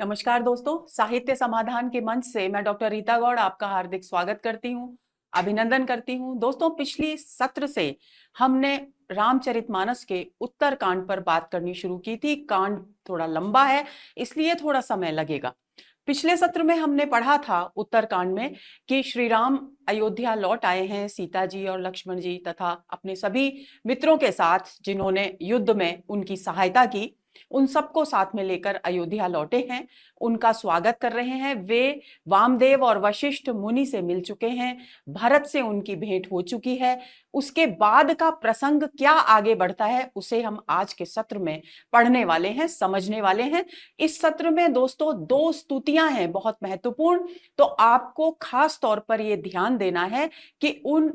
नमस्कार दोस्तों, साहित्य समाधान के मंच से मैं डॉक्टर रीता गौड़ आपका हार्दिक स्वागत करती हूँ, अभिनंदन करती हूँ। दोस्तों, पिछली सत्र से हमने रामचरितमानस के उत्तरकांड पर बात करनी शुरू की थी। कांड थोड़ा लंबा है, इसलिए थोड़ा समय लगेगा। पिछले सत्र में हमने पढ़ा था उत्तरकांड में कि श्री राम अयोध्या लौट आए हैं, सीता जी और लक्ष्मण जी तथा अपने सभी मित्रों के साथ, जिन्होंने युद्ध में उनकी सहायता की, उन सबको साथ में लेकर अयोध्या लौटे हैं। उनका स्वागत कर रहे हैं। वे वामदेव और वशिष्ठ मुनि से मिल चुके हैं, भरत से उनकी भेंट हो चुकी है। उसके बाद का प्रसंग क्या आगे बढ़ता है, उसे हम आज के सत्र में पढ़ने वाले हैं, समझने वाले हैं। इस सत्र में दोस्तों दो स्तुतियां हैं बहुत महत्वपूर्ण, तो आपको खास तौर पर यह ध्यान देना है कि उन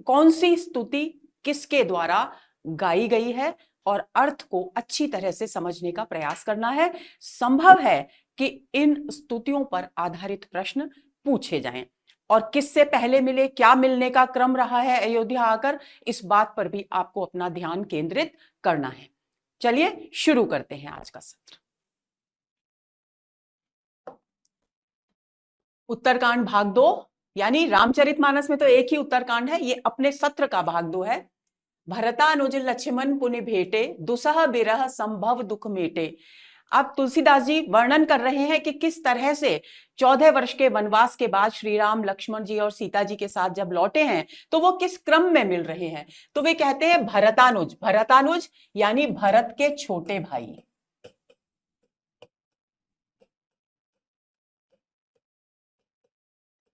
कौन सी स्तुति किसके द्वारा गाई गई है और अर्थ को अच्छी तरह से समझने का प्रयास करना है। संभव है कि इन स्तुतियों पर आधारित प्रश्न पूछे जाएं और किससे पहले मिले, क्या मिलने का क्रम रहा है अयोध्या आकर, इस बात पर भी आपको अपना ध्यान केंद्रित करना है। चलिए शुरू करते हैं आज का सत्र। उत्तरकांड भाग 2, यानी रामचरितमानस में तो एक ही उत्तरकांड है, ये अपने सत्र का भाग 2 है। भरतानुज लक्ष्मण पुनि भेटे, दुसह बिरह संभव दुख मेटे। अब तुलसीदास जी वर्णन कर रहे हैं कि किस तरह से 14 वर्ष के वनवास के बाद श्री राम लक्ष्मण जी और सीता जी के साथ जब लौटे हैं तो वो किस क्रम में मिल रहे हैं। तो वे कहते हैं भरतानुज, भरतानुज यानी भरत के छोटे भाई।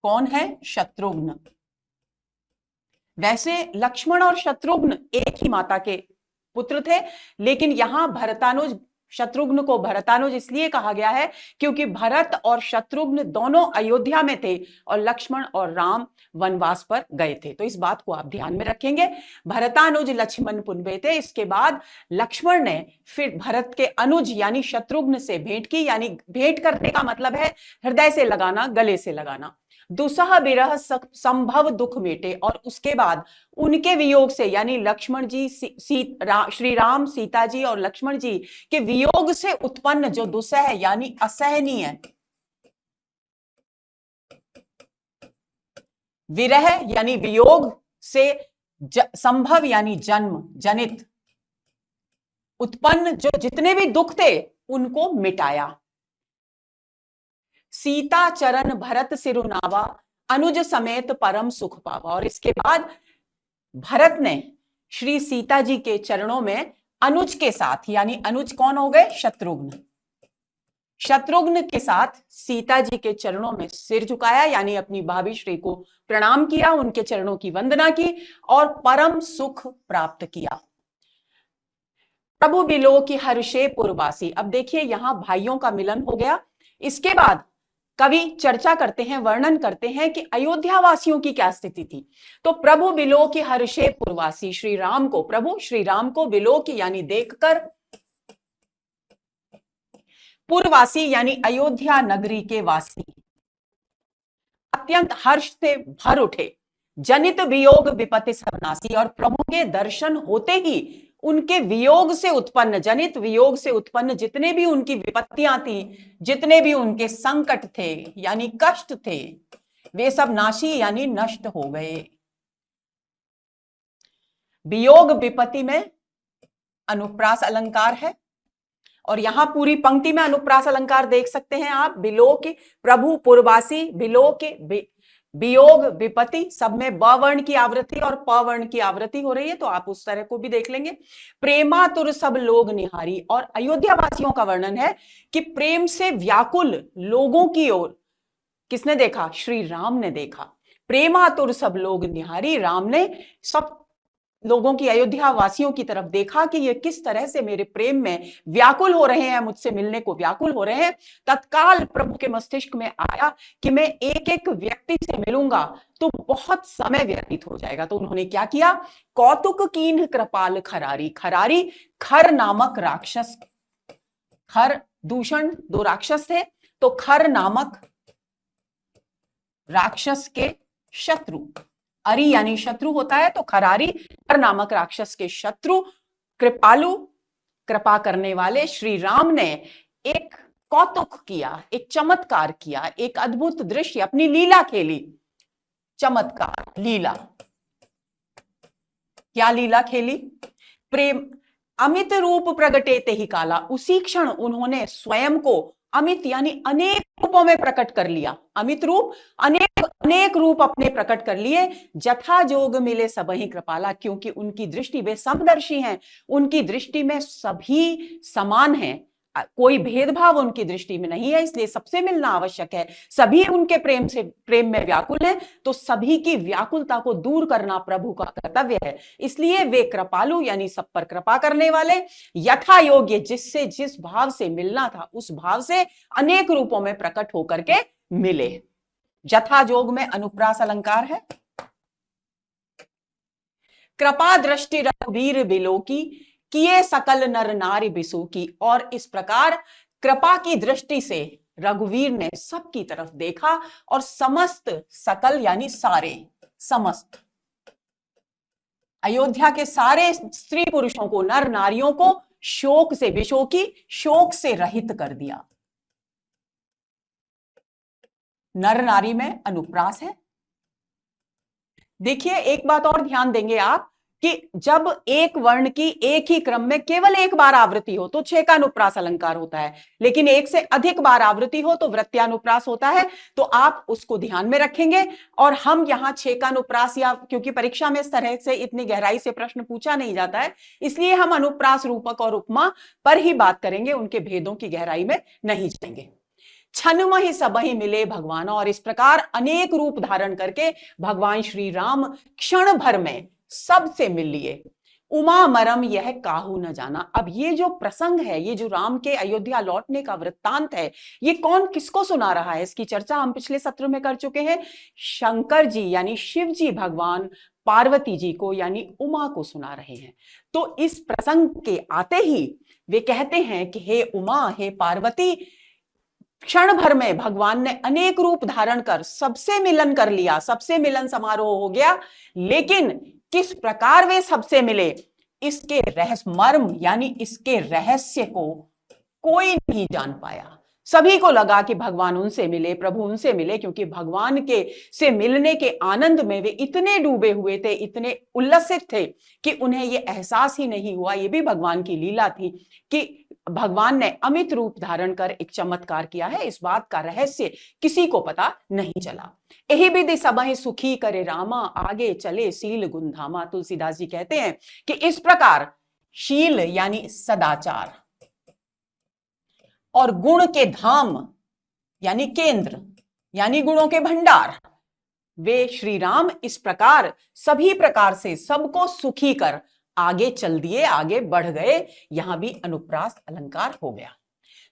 कौन है? शत्रुघ्न। वैसे लक्ष्मण और शत्रुघ्न एक ही माता के पुत्र थे, लेकिन यहां भरतानुज, शत्रुघ्न को भरतानुज इसलिए कहा गया है क्योंकि भरत और शत्रुघ्न दोनों अयोध्या में थे और लक्ष्मण और राम वनवास पर गए थे। तो इस बात को आप ध्यान में रखेंगे। भरतानुज लक्ष्मण पुनबे थे। इसके बाद लक्ष्मण ने फिर भरत के अनुज यानी शत्रुघ्न से भेंट की, यानी भेंट करने का मतलब है हृदय से लगाना, गले से लगाना। दुसह बिरह संभव दुख मेटे, और उसके बाद उनके वियोग से यानी लक्ष्मण जी, श्री राम, सीता जी और लक्ष्मण जी के वियोग से उत्पन्न जो दुसह यानी असहनीय, विरह यानी वियोग से संभव यानी जन्म जनित उत्पन्न जो जितने भी दुख थे उनको मिटाया। सीता चरण भरत सिरुनावा, अनुज समेत परम सुख पावा। और इसके बाद भरत ने श्री सीता जी के चरणों में अनुज के साथ, यानी अनुज कौन हो गए? शत्रुघ्न। शत्रुघ्न के साथ सीता जी के चरणों में सिर झुकाया, यानी अपनी भाभी श्री को प्रणाम किया, उनके चरणों की वंदना की और परम सुख प्राप्त किया। प्रभु बिलो की हर्षे पुरवासी। अब देखिए यहां भाइयों का मिलन हो गया। इसके बाद कवि चर्चा करते हैं, वर्णन करते हैं कि अयोध्या वासियों की क्या स्थिति थी। तो प्रभु बिलो की हर्षे पुरवासी, श्री राम को, प्रभु श्री राम को बिलो की यानी देखकर, पुरवासी यानी अयोध्या नगरी के वासी अत्यंत हर्ष से भर उठे। जनित वियोग विपत्ति सर्वनाशी, और प्रभु के दर्शन होते ही उनके वियोग से उत्पन्न, जनित वियोग से उत्पन्न जितने भी उनकी विपत्तियां थी, जितने भी उनके संकट थे यानी कष्ट थे, वे सब नाशी यानी नष्ट हो गए। वियोग विपत्ति में अनुप्रास अलंकार है और यहां पूरी पंक्ति में अनुप्रास अलंकार देख सकते हैं आप। बिलो के प्रभु पुरवासी, बिलो के वियोग विपत्ति, सब में ब वर्ण की आवृत्ति और प वर्ण की आवृत्ति हो रही है, तो आप उस तरह को भी देख लेंगे। प्रेमातुर सब लोग निहारी, और अयोध्या वासियों का वर्णन है कि प्रेम से व्याकुल लोगों की ओर किसने देखा? श्री राम ने देखा। प्रेमातुर सब लोग निहारी, राम ने सब लोगों की, अयोध्या वासियों की तरफ देखा कि ये किस तरह से मेरे प्रेम में व्याकुल हो रहे हैं, मुझसे मिलने को व्याकुल हो रहे हैं। तत्काल प्रभु के मस्तिष्क में आया कि मैं एक एक व्यक्ति से मिलूंगा तो बहुत समय व्यतीत हो जाएगा। तो उन्होंने क्या किया? कौतुक कीन्ह कृपाल खरारी, खरारी खर नामक राक्षस, खर दूषण दो राक्षस थे, तो खर नामक राक्षस के शत्रु, अरि यानी शत्रु होता है, तो खरारी खर नामक राक्षस के शत्रु, कृपालु कृपा करने वाले श्री राम ने एक कौतुक किया, एक चमत्कार किया, एक अद्भुत दृश्य, अपनी लीला खेली। चमत्कार, लीला, क्या लीला खेली? प्रेम, अमित रूप प्रगटेते ही काला, उसी क्षण उन्होंने स्वयं को अमित यानी अनेक रूपों में प्रकट कर लिया। अमित रूप, अनेक अनेक रूप अपने प्रकट कर लिए। जथा जोग मिले सबहि कृपाला, क्योंकि उनकी दृष्टि, वे समदर्शी हैं, उनकी दृष्टि में सभी समान हैं, कोई भेदभाव उनकी दृष्टि में नहीं है, इसलिए सबसे मिलना आवश्यक है। सभी उनके प्रेम में व्याकुल हैं, तो सभी की व्याकुलता को दूर करना प्रभु का कर्तव्य है। इसलिए वे कृपालु यानी सब पर कृपा करने वाले, यथा योग्य, जिससे जिस भाव से मिलना था उस भाव से अनेक रूपों में प्रकट होकर के मिले। जथा जोग में अनुप्रास अलंकार है। कृपा दृष्टि रघुवीर बिलो की, किए सकल नर नारी बिसु की, और इस प्रकार कृपा की दृष्टि से रघुवीर ने सबकी तरफ देखा और समस्त, सकल यानी सारे, समस्त अयोध्या के सारे स्त्री पुरुषों को, नर नारियों को शोक से, बिशोकी, शोक से रहित कर दिया। नर नारी में अनुप्रास है। देखिए एक बात और ध्यान देंगे आप कि जब एक वर्ण की एक ही क्रम में केवल एक बार आवृत्ति हो तो 6 का अनुप्रास अलंकार होता है, लेकिन एक से अधिक बार आवृत्ति हो तो वृत्त्यानुप्रास होता है। तो आप उसको ध्यान में रखेंगे। और हम यहां 6 का अनुप्रास, या क्योंकि परीक्षा में इस तरह से इतनी गहराई से प्रश्न पूछा नहीं जाता है, इसलिए हम अनुप्रास, रूपक और उपमा पर ही बात करेंगे, उनके भेदों की गहराई में नहीं जाएंगे। छनमहि सबहि मिले भगवान, और इस प्रकार अनेक रूप धारण करके भगवान श्री राम क्षण भर में सबसे मिल लिए। उमा मरम यह काहू न जाना। अब ये जो प्रसंग है, ये जो राम के अयोध्या लौटने का वृत्तांत है, ये कौन किसको सुना रहा है, इसकी चर्चा हम पिछले सत्र में कर चुके हैं। शंकर जी यानी शिव जी भगवान पार्वती जी को यानी उमा को सुना रहे हैं। तो इस प्रसंग के आते ही वे कहते हैं कि हे उमा, हे पार्वती, क्षण भर में भगवान ने अनेक रूप धारण कर सबसे मिलन कर लिया, सबसे मिलन समारोह हो गया। लेकिन किस प्रकार वे सबसे मिले, इसके रहस्य, मर्म यानी इसके रहस्य को कोई नहीं जान पाया। सभी को लगा कि भगवान उनसे मिले, प्रभु उनसे मिले, क्योंकि भगवान के से मिलने के आनंद में वे इतने डूबे हुए थे, इतने उल्लसित थे कि उन्हें यह एहसास ही नहीं हुआ, ये भी भगवान की लीला थी कि भगवान ने अमित रूप धारण कर एक चमत्कार किया है। इस बात का रहस्य किसी को पता नहीं चला। यही विधि सबहि सुखी करे रामा, आगे चले शील गुण धामा। तुलसीदास जी कहते हैं कि इस प्रकार शील यानी सदाचार और गुण के धाम यानी केंद्र यानी गुणों के भंडार, वे श्री राम इस प्रकार सभी प्रकार से सबको सुखी कर आगे चल दिए, आगे बढ़ गए। यहां भी अनुप्रास अलंकार हो गया।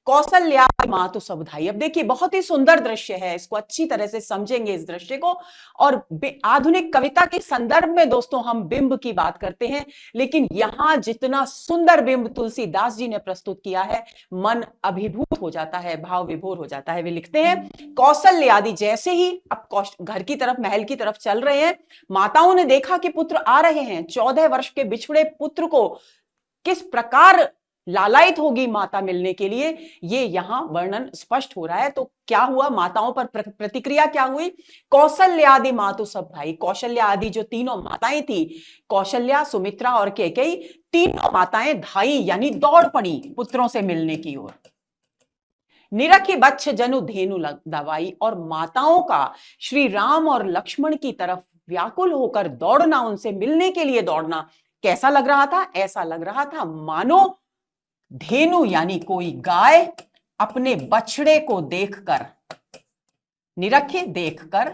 कौशल्या मातु सबधाई। अब देखिए बहुत ही सुंदर दृश्य है, इसको अच्छी तरह से समझेंगे इस दृश्य को। और आधुनिक कविता के संदर्भ में दोस्तों हम बिंब की बात करते हैं, लेकिन यहां जितना सुंदर बिंब तुलसीदास जी ने प्रस्तुत किया है, मन अभिभूत हो जाता है, भाव विभोर हो जाता है। वे लिखते हैं कौशल्य आदि, जैसे ही अब घर की तरफ, महल की तरफ चल रहे हैं, माताओं ने देखा कि पुत्र आ रहे हैं। 14 वर्ष के बिछड़े पुत्र को किस प्रकार लालायित होगी माता मिलने के लिए, ये यहां वर्णन स्पष्ट हो रहा है। तो क्या हुआ, माताओं पर प्रतिक्रिया क्या हुई? कौशल्यादि मातु सब भाई। कौशल्या आदि जो तीनों माताएं थी, कौशल्या, सुमित्रा और कैकेयी, तीनों माताएं धाई यानी दौड़ पड़ी पुत्रों से मिलने की ओर। निरखी बच्छ जनु धेनु दवाई, और माताओं का श्री राम और लक्ष्मण की तरफ व्याकुल होकर दौड़ना, उनसे मिलने के लिए दौड़ना कैसा लग रहा था? ऐसा लग रहा था मानो धेनु यानी कोई गाय अपने बछड़े को देखकर, निरखे देखकर,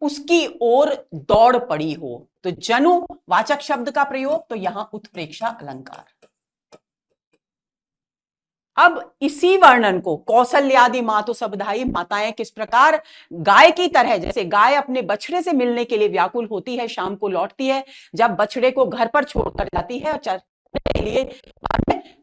उसकी ओर दौड़ पड़ी हो। तो जनु वाचक शब्द का प्रयोग, तो यहां उत्प्रेक्षा अलंकार। अब इसी वर्णन को कौशल्यादि मातु सबधाई, माताएं किस प्रकार गाय की तरह, जैसे गाय अपने बछड़े से मिलने के लिए व्याकुल होती है, शाम को लौटती है, जब बछड़े को घर पर छोड़कर जाती है के लिए,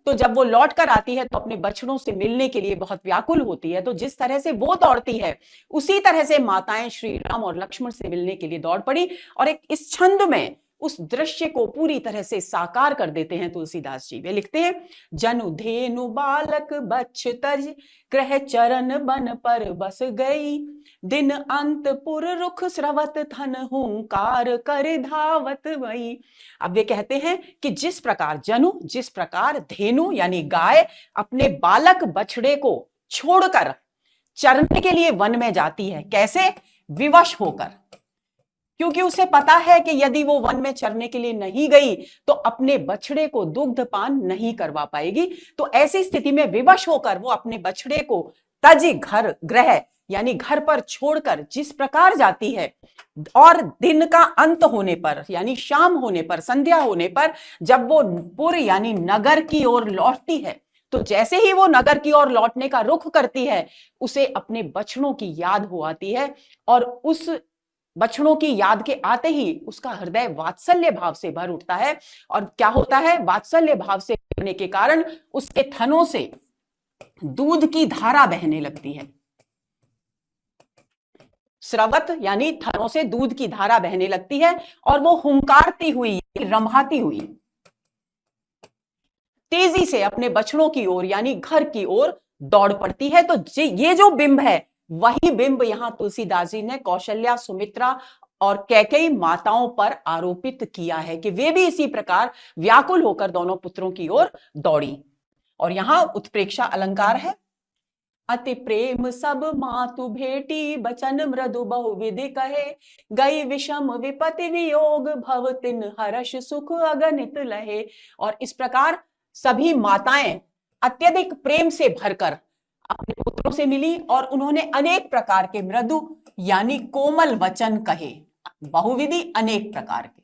तो जब वो लौट कर आती है तो अपने बछड़ों से मिलने के लिए बहुत व्याकुल होती है। तो जिस तरह से वो दौड़ती है, उसी तरह से माताएं श्री राम और लक्ष्मण से मिलने के लिए दौड़ पड़ी। और एक इस छंद में उस दृश्य को पूरी तरह से साकार कर देते हैं तुलसीदास जी। वे लिखते हैं, जनु धेनु बालक बच्छ तज, ग्रह चरण बन पर बस गई, दिन अंत पुर रुख स्रवत थन, हुंकार कर धावत वही। अब वे कहते हैं कि जिस प्रकार जनु, जिस प्रकार धेनु यानी गाय अपने बालक बछड़े को छोड़कर चरने के लिए वन में जाती है, कैसे? विवश होकर, क्योंकि उसे पता है कि यदि वो वन में चरने के लिए नहीं गई तो अपने बछड़े को दुग्धपान नहीं करवा पाएगी। तो ऐसी स्थिति में विवश होकर वो अपने बछड़े को तज घर, ग्रह यानी घर पर छोड़कर जिस प्रकार जाती है, और दिन का अंत होने पर यानी शाम होने पर, संध्या होने पर जब वो पुर यानी नगर की ओर लौटती है, तो जैसे ही वो नगर की ओर लौटने का रुख करती है, उसे अपने बछड़ों की याद हो आती है, और उस बछड़ों की याद के आते ही उसका हृदय वात्सल्य भाव से भर उठता है। और क्या होता है? वात्सल्य भाव से भरने के कारण उसके थनों से दूध की धारा बहने लगती है। स्रवत यानी थनों से दूध की धारा बहने लगती है, और वो हुंकारती हुई, रम्हाती हुई तेजी से अपने बछड़ों की ओर यानी घर की ओर दौड़ पड़ती है। तो ये जो बिंब है, वही बिंब यहां तुलसीदास जी ने कौशल्या, सुमित्रा और कैकेयी माताओं पर आरोपित किया है कि वे भी इसी प्रकार व्याकुल होकर दोनों पुत्रों की ओर दौड़ी। और यहां उत्प्रेक्षा अलंकार है, अति प्रेम सब मातु भेटी, बचन मृदु बहुविधि कहे, गई विषम विपति वियोग, भव तिन हर्ष सुख अगणित लहे। और इस प्रकार सभी माताएं अत्यधिक प्रेम से भरकर अपने पुत्रों से मिली, और उन्होंने अनेक प्रकार के मृदु यानी कोमल वचन कहे, बहुविधि अनेक प्रकार के।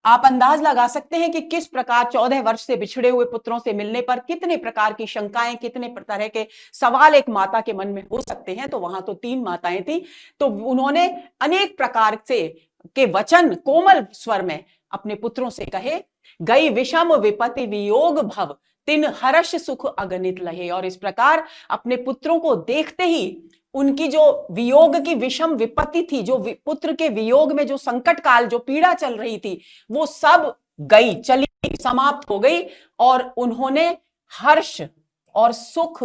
आप अंदाज लगा सकते हैं कि किस प्रकार 14 वर्ष से बिछड़े हुए पुत्रों से मिलने पर कितने प्रकार की शंकाएं, कितने तरह के सवाल एक माता के मन में हो सकते हैं। तो वहां तो 3 माताएं थी, तो उन्होंने अनेक प्रकार से के वचन कोमल स्वर में अपने पुत्रों से कहे, गई विषम विपति वियोग भव, तिन हर्ष सुख अगणित लहे। और इस प्रकार अपने पुत्रों को देखते ही उनकी जो वियोग की विषम विपत्ति थी, जो पुत्र के वियोग में जो संकट काल, जो पीड़ा चल रही थी, वो सब गई, चली, समाप्त हो गई, और उन्होंने हर्ष और सुख,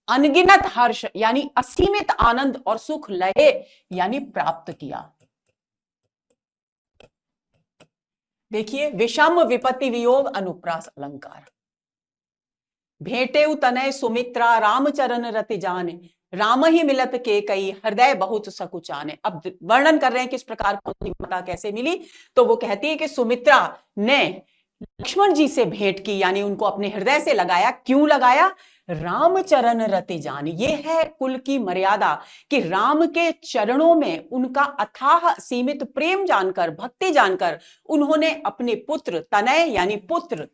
अनगिनत हर्ष यानी असीमित आनंद और सुख लहे यानी प्राप्त किया। देखिए, विषम विपत्ति वियोग अनुप्रास अलंकार। भेटे तनय सुमित्रा, रामचरण रति जाने, राम ही मिलत के कई, हृदय बहुत सकुचाने। अब वर्णन कर रहे हैं किस प्रकार कौन माता कैसे मिली। तो वो कहती है कि सुमित्रा ने लक्ष्मण जी से भेंट की, यानी उनको अपने हृदय से लगाया। क्यों लगाया? रामचरण रति जानी। ये है कुल की मर्यादा कि राम के चरणों में उनका अथाह सीमित प्रेम जानकर, भक्ति जानकर उन्होंने अपने पुत्र तनय यानी पुत्र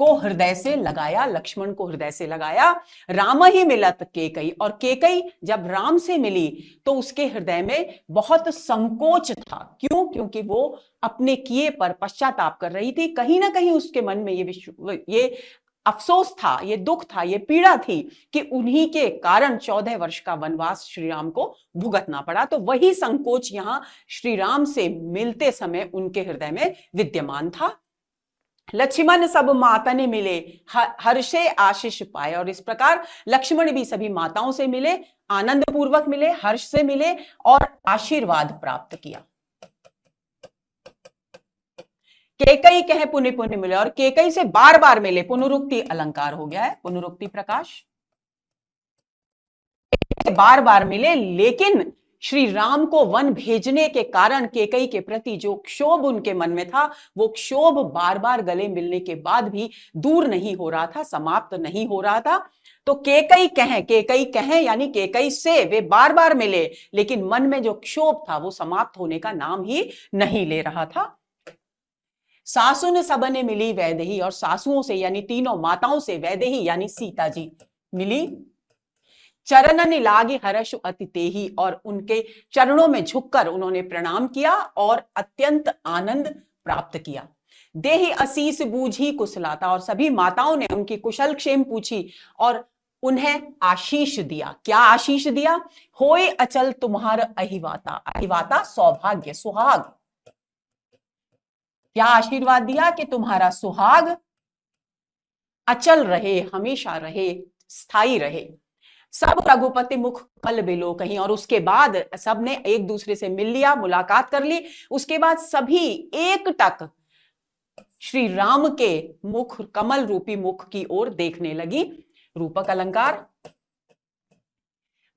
को हृदय से लगाया, लक्ष्मण को हृदय से लगाया। राम ही मिलत केकई, और केकई जब राम से मिली तो उसके हृदय में बहुत संकोच था। क्यों? क्योंकि वो अपने किए पर पश्चाताप कर रही थी। कहीं ना कहीं उसके मन में ये अफसोस था, ये दुख था, ये पीड़ा थी कि उन्हीं के कारण 14 वर्ष का वनवास श्री राम को भुगतना पड़ा। तो वही संकोच यहां श्री राम से मिलते समय उनके हृदय में विद्यमान था। लक्ष्मण सब मातने मिले, हर्षे आशीष पाए। और इस प्रकार लक्ष्मण भी सभी माताओं से मिले, आनंद पूर्वक मिले, हर्ष से मिले और आशीर्वाद प्राप्त किया। केकई कहे पुण्य पुण्य मिले, और केकई से बार बार मिले, पुनरुक्ति अलंकार हो गया है, पुनरुक्ति प्रकाश, बार बार मिले। लेकिन श्री राम को वन भेजने के कारण केकई के प्रति जो क्षोभ उनके मन में था, वो क्षोभ बार बार गले मिलने के बाद भी दूर नहीं हो रहा था, समाप्त नहीं हो रहा था। तो केकई कहें यानी केकई से वे बार बार मिले, लेकिन मन में जो क्षोभ था वो समाप्त होने का नाम ही नहीं ले रहा था। सासुन सबने मिली वैदेही, और सासुओं से यानी तीनों माताओं से वैदेही यानी सीता जी मिली। चरणन लागे हर्ष अति तेही, और उनके चरणों में झुककर उन्होंने प्रणाम किया और अत्यंत आनंद प्राप्त किया। देहि असीस बूझी कुशलाता, और सभी माताओं ने उनकी कुशल क्षेम पूछी और उन्हें आशीष दिया। क्या आशीष दिया? होए अचल तुम्हार अहिवाता, अहिवाता सौभाग्य, सुहाग। क्या आशीर्वाद दिया? कि तुम्हारा सुहाग अचल रहे, हमेशा रहे, स्थायी रहे। सब रघुपति मुख कल बिलो कहीं। और उसके बाद सबने एक दूसरे से मिल लिया, मुलाकात कर ली। उसके बाद सभी एकटक श्री राम के मुख, कमल रूपी मुख की ओर देखने लगी। रूपक अलंकार।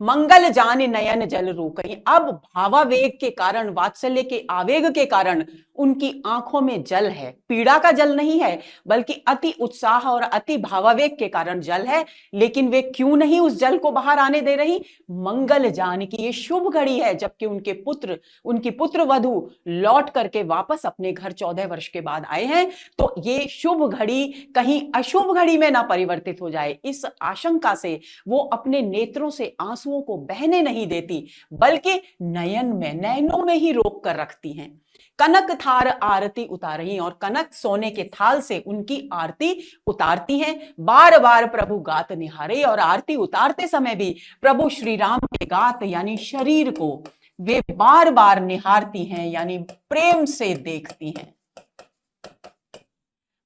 मंगल जान नयन जल रूकई। अब भावावेग के कारण, वात्सल्य के आवेग के कारण उनकी आंखों में जल है। पीड़ा का जल नहीं है, बल्कि अति उत्साह और अति भावावेग के कारण जल है। लेकिन वे क्यों नहीं उस जल को बाहर आने दे रही? मंगल जान की, ये शुभ घड़ी है जबकि उनके पुत्र, उनकी पुत्र वधु लौट करके वापस अपने घर 14 वर्ष के बाद आए हैं। तो ये शुभ घड़ी कहीं अशुभ घड़ी में ना परिवर्तित हो जाए, इस आशंका से वो अपने नेत्रों से आंसुओं को बहने नहीं देती, बल्कि नयन में, नयनों में ही रोक कर रखती हैं। कनक थार आरती उतारही। और कनक सोने के थाल से उनकी आरती उतारती हैं। बार बार प्रभु गात निहारे। और आरती उतारते समय भी प्रभु श्री राम के गात यानी शरीर को वे बार बार निहारती हैं, यानी प्रेम से देखती हैं।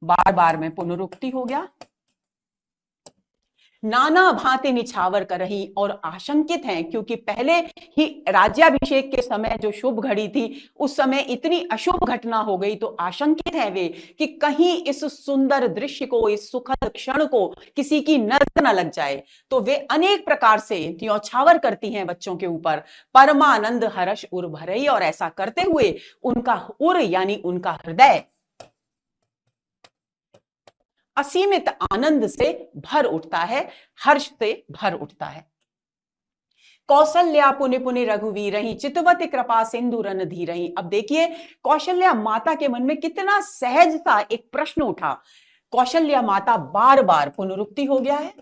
बार बार में पुनरुक्ति हो गया। नाना भांति निछावर कर रही। और आशंकित हैं, क्योंकि पहले ही राज्याभिषेक के समय जो शुभ घड़ी थी, उस समय इतनी अशुभ घटना हो गई। तो आशंकित हैं वे कि कहीं इस सुंदर दृश्य को, इस सुखद क्षण को किसी की नजर न लग जाए। तो वे अनेक प्रकार से न्यौछावर करती हैं बच्चों के ऊपर। परमानंद हर्ष उर भरई। और ऐसा करते हुए उनका उर यानी उनका हृदय असीमित आनंद से भर उठता है, हर्ष से भर उठता है। कौशल्या पुनि पुनि रघुवीर रही, चितवती कृपा सिंधु रन धीरही। अब देखिए कौशल्या माता के मन में कितना सहजता एक प्रश्न उठा। कौशल्या माता बार बार, पुनरुक्ति हो गया है,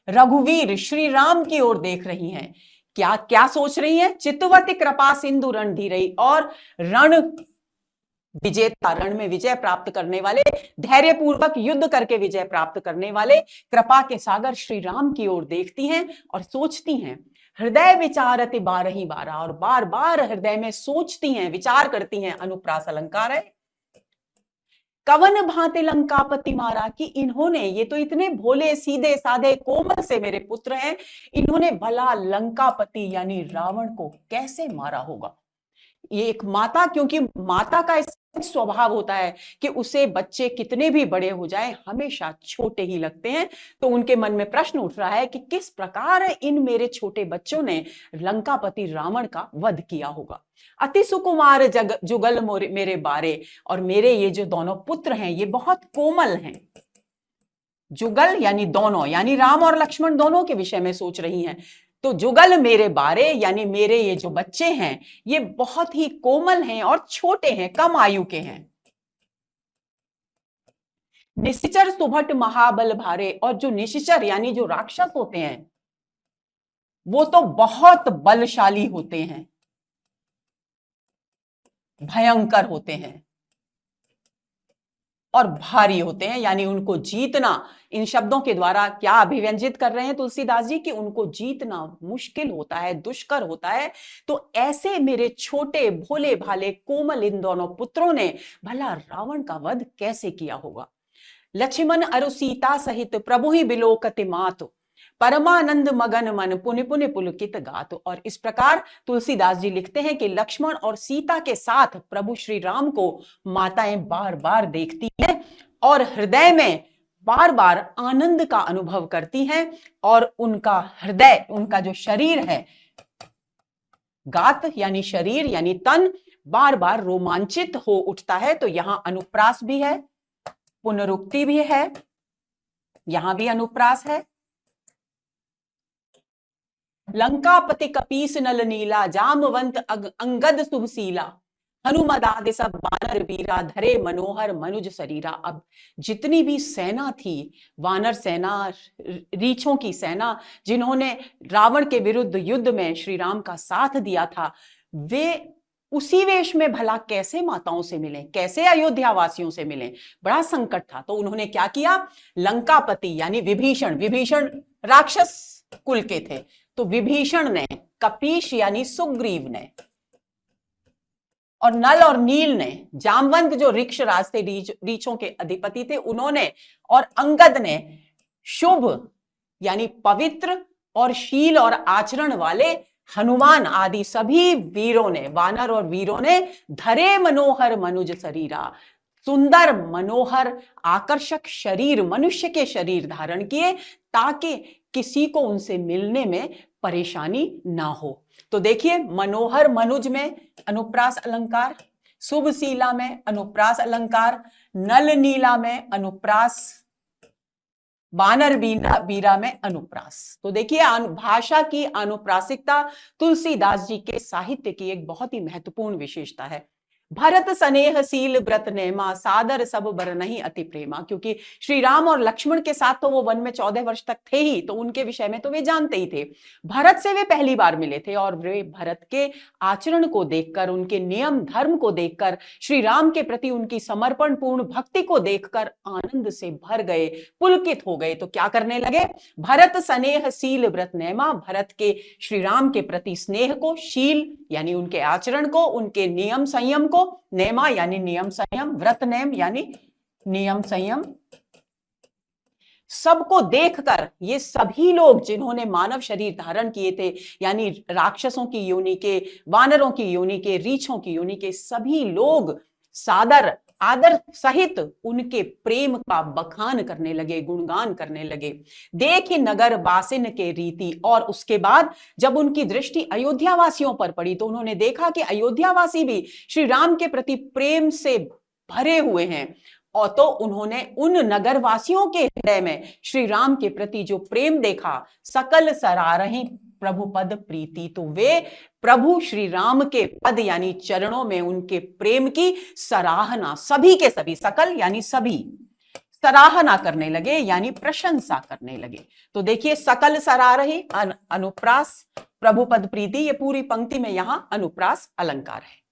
रघुवीर श्री राम की ओर देख रही हैं। क्या क्या सोच रही हैं? चितवती कृपा सिंधु रण धीरही। और रण विजेता, रण में विजय प्राप्त करने वाले, धैर्य पूर्वक युद्ध करके विजय प्राप्त करने वाले कृपा के सागर श्री राम की ओर देखती हैं और सोचती हैं। हृदय विचारति बारही बारा। और बार बार हृदय में सोचती हैं, विचार करती हैं। अनुप्रास अलंकार है। कवन भांति लंकापति मारा। कि इन्होंने, ये तो इतने भोले सीधे साधे कोमल से मेरे पुत्र हैं, इन्होंने भला लंकापति यानी रावण को कैसे मारा होगा। ये एक माता, क्योंकि माता का स्वभाव होता है कि उसे बच्चे कितने भी बड़े हो जाएं हमेशा छोटे ही लगते हैं। तो उनके मन में प्रश्न उठ रहा है कि किस प्रकार इन मेरे छोटे बच्चों ने लंकापति रावण का वध किया होगा। अति सुकुमार जुगल मेरे बारे। और मेरे ये जो दोनों पुत्र हैं ये बहुत कोमल हैं। जुगल यानी दोनों, यानी राम और लक्ष्मण दोनों के विषय में सोच रही हैं। तो जुगल मेरे बारे यानी मेरे ये जो बच्चे हैं ये बहुत ही कोमल हैं और छोटे हैं, कम आयु के हैं। निशिचर सुभट महाबल भारे। और जो निशिचर यानी जो राक्षस होते हैं वो तो बहुत बलशाली होते हैं, भयंकर होते हैं और भारी होते हैं। यानी उनको जीतना, इन शब्दों के द्वारा क्या अभिव्यंजित कर रहे हैं तुलसीदास जी कि उनको जीतना मुश्किल होता है, दुष्कर होता है। तो ऐसे मेरे छोटे भोले भाले कोमल इन दोनों पुत्रों ने भला रावण का वध कैसे किया होगा। लक्ष्मण अरु सीता सहित प्रभु ही बिलोकति मातु, परमानंद मगन मन पुनि पुनि पुलकित गात। और इस प्रकार तुलसीदास जी लिखते हैं कि लक्ष्मण और सीता के साथ प्रभु श्री राम को माताएं बार बार देखती हैं और हृदय में बार बार आनंद का अनुभव करती हैं। और उनका हृदय, उनका जो शरीर है, गात यानी शरीर यानी तन, बार बार रोमांचित हो उठता है। तो यहां अनुप्रास भी है, पुनरुक्ति भी है, यहां भी अनुप्रास है। लंकापति कपीस नल नीला, जामवंत अंगद शुभशीला, हनुमदादि सब वानर वीरा, धरे मनोहर मनुज शरीरा। अब जितनी भी सेना थी, वानर सेना, रीछों की सेना, जिन्होंने रावण के विरुद्ध युद्ध में श्री राम का साथ दिया था, वे उसी वेश में भला कैसे माताओं से मिले, कैसे अयोध्या वासियों से मिले। बड़ा संकट था। तो उन्होंने क्या किया? लंकापति यानी विभीषण, विभीषण राक्षस कुल के थे। तो विभीषण ने, कपीश यानी सुग्रीव ने, और नल और नील ने, जामवंत जो ऋक्ष राज थे, रीछों के अधिपति थे, उन्होंने, और अंगद ने शुभ यानी पवित्र और शील और आचरण वाले हनुमान आदि सभी वीरों ने, वानर और वीरों ने धरे मनोहर मनुज शरीरा, सुंदर मनोहर आकर्षक शरीर, मनुष्य के शरीर धारण किए ताकि किसी को उनसे मिलने में परेशानी ना हो। तो देखिए, मनोहर मनुज में अनुप्रास अलंकार, शुभशीला में अनुप्रास अलंकार, नल नीला में अनुप्रास, वानर बीरा में अनुप्रास। तो देखिए, भाषा की अनुप्रासिकता तुलसीदास जी के साहित्य की एक बहुत ही महत्वपूर्ण विशेषता है। भरत स्नेहशील व्रत नेमा, सादर सब बर नहीं अति प्रेमा। क्योंकि श्री राम और लक्ष्मण के साथ तो वो वन में 14 वर्ष तक थे ही, तो उनके विषय में तो वे जानते ही थे। भरत से वे पहली बार मिले थे और वे भरत के आचरण को देखकर, उनके नियम धर्म को देखकर, श्री राम के प्रति उनकी समर्पण पूर्ण भक्ति को देखकर आनंद से भर गए, पुलकित हो गए। तो क्या करने लगे? भरत स्नेहशील व्रत नेमा, भरत के श्री राम के प्रति स्नेह को, शील यानी उनके आचरण को, उनके नियम संयम को, नेमा यानी नियम संयम, व्रत नेम यानी नियम संयम, सबको देखकर ये सभी लोग जिन्होंने मानव शरीर धारण किए थे, यानी राक्षसों की योनि के, वानरों की योनि के, रीछों की योनि के सभी लोग सादर आदर सहित उनके प्रेम का बखान करने लगे, गुणगान करने लगे। देखी नगर बासिन के रीति, और उसके बाद जब उनकी दृष्टि अयोध्या वासियों पर पड़ी तो उन्होंने देखा कि अयोध्या वासी भी श्री राम के प्रति प्रेम से भरे हुए हैं, और तो उन्होंने उन नगरवासियों के हृदय में श्री राम के प्रति जो प्रेम देखा, सकल सरारहि प्रभु पद प्रीति। तो वे प्रभु श्री राम के पद यानी चरणों में उनके प्रेम की सराहना, सभी के सभी, सकल यानी सभी, सराहना करने लगे, यानी प्रशंसा करने लगे। तो देखिए, सकल सरारहि अनुप्रास, प्रभु पद प्रीति, ये पूरी पंक्ति में यहां अनुप्रास अलंकार है।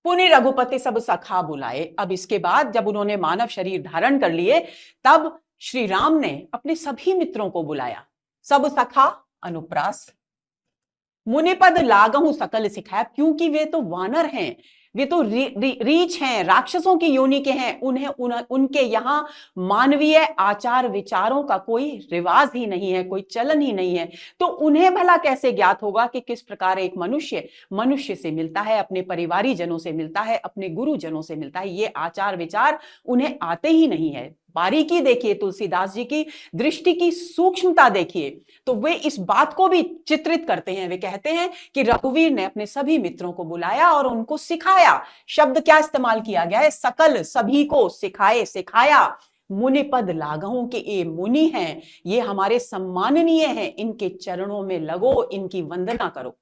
पुनि रघुपति सब सखा बुलाए। अब इसके बाद जब उन्होंने मानव शरीर धारण कर लिए, तब श्री राम ने अपने सभी मित्रों को बुलाया। सब सखा अनुप्रास, मुनिपद लागहु सकल सिखाए, क्योंकि वे तो वानर हैं, वे तो रीछ हैं, राक्षसों की योनि के हैं, उनके यहाँ मानवीय आचार विचारों का कोई रिवाज ही नहीं है, कोई चलन ही नहीं है। तो उन्हें भला कैसे ज्ञात होगा कि किस प्रकार एक मनुष्य से मिलता है, अपने परिवारी जनों से मिलता है, अपने गुरुजनों से मिलता है। ये आचार विचार उन्हें आते ही नहीं है। बारीकी देखिए, तुलसीदास जी की दृष्टि की सूक्ष्मता देखिए, तो वे इस बात को भी चित्रित करते हैं। वे कहते हैं कि रघुवीर ने अपने सभी मित्रों को बुलाया और उनको सिखाया। शब्द क्या इस्तेमाल किया गया है? सकल, सभी को सिखाए, सिखाया। मुनिपद लागहु के ये मुनि हैं, ये हमारे सम्माननीय हैं, इनके चरणों में लगो, इनकी वंदना करो।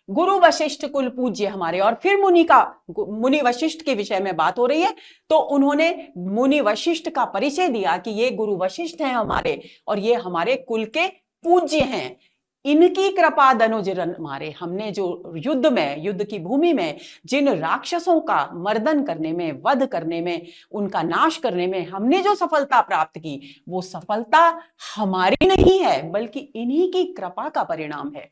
गुरु वशिष्ठ कुल पूज्य हमारे, और फिर मुनि वशिष्ठ के विषय में बात हो रही है, तो उन्होंने मुनि वशिष्ठ का परिचय दिया कि ये गुरु वशिष्ठ हैं हमारे, और ये हमारे कुल के पूज्य हैं। इनकी कृपा दनुज मारे, हमने जो युद्ध की भूमि में जिन राक्षसों का मर्दन करने में, वध करने में, उनका नाश करने में हमने जो सफलता प्राप्त की, वो सफलता हमारी नहीं है, बल्कि इन्हीं की कृपा का परिणाम है।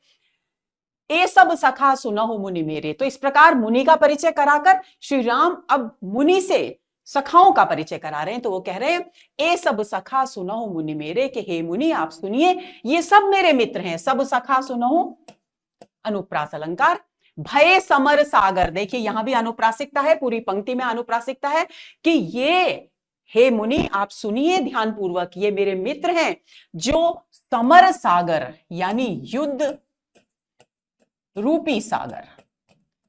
ए सब सखा सुनहु मुनि मेरे। तो इस प्रकार मुनि का परिचय कराकर श्री राम अब मुनि से सखाओं का परिचय करा रहे हैं। तो वो कह रहे हैं, ए सब सखा सुनहु मुनि मेरे, कि हे मुनि आप सुनिए, ये सब मेरे मित्र हैं। सब सखा सुनहु अनुप्रास अलंकार। भय समर सागर, देखिए यहां भी अनुप्रासिकता है, पूरी पंक्ति में अनुप्रासिकता है कि ये हे मुनि आप सुनिए ध्यान पूर्वक, ये मेरे मित्र हैं जो समर सागर यानी युद्ध रूपी सागर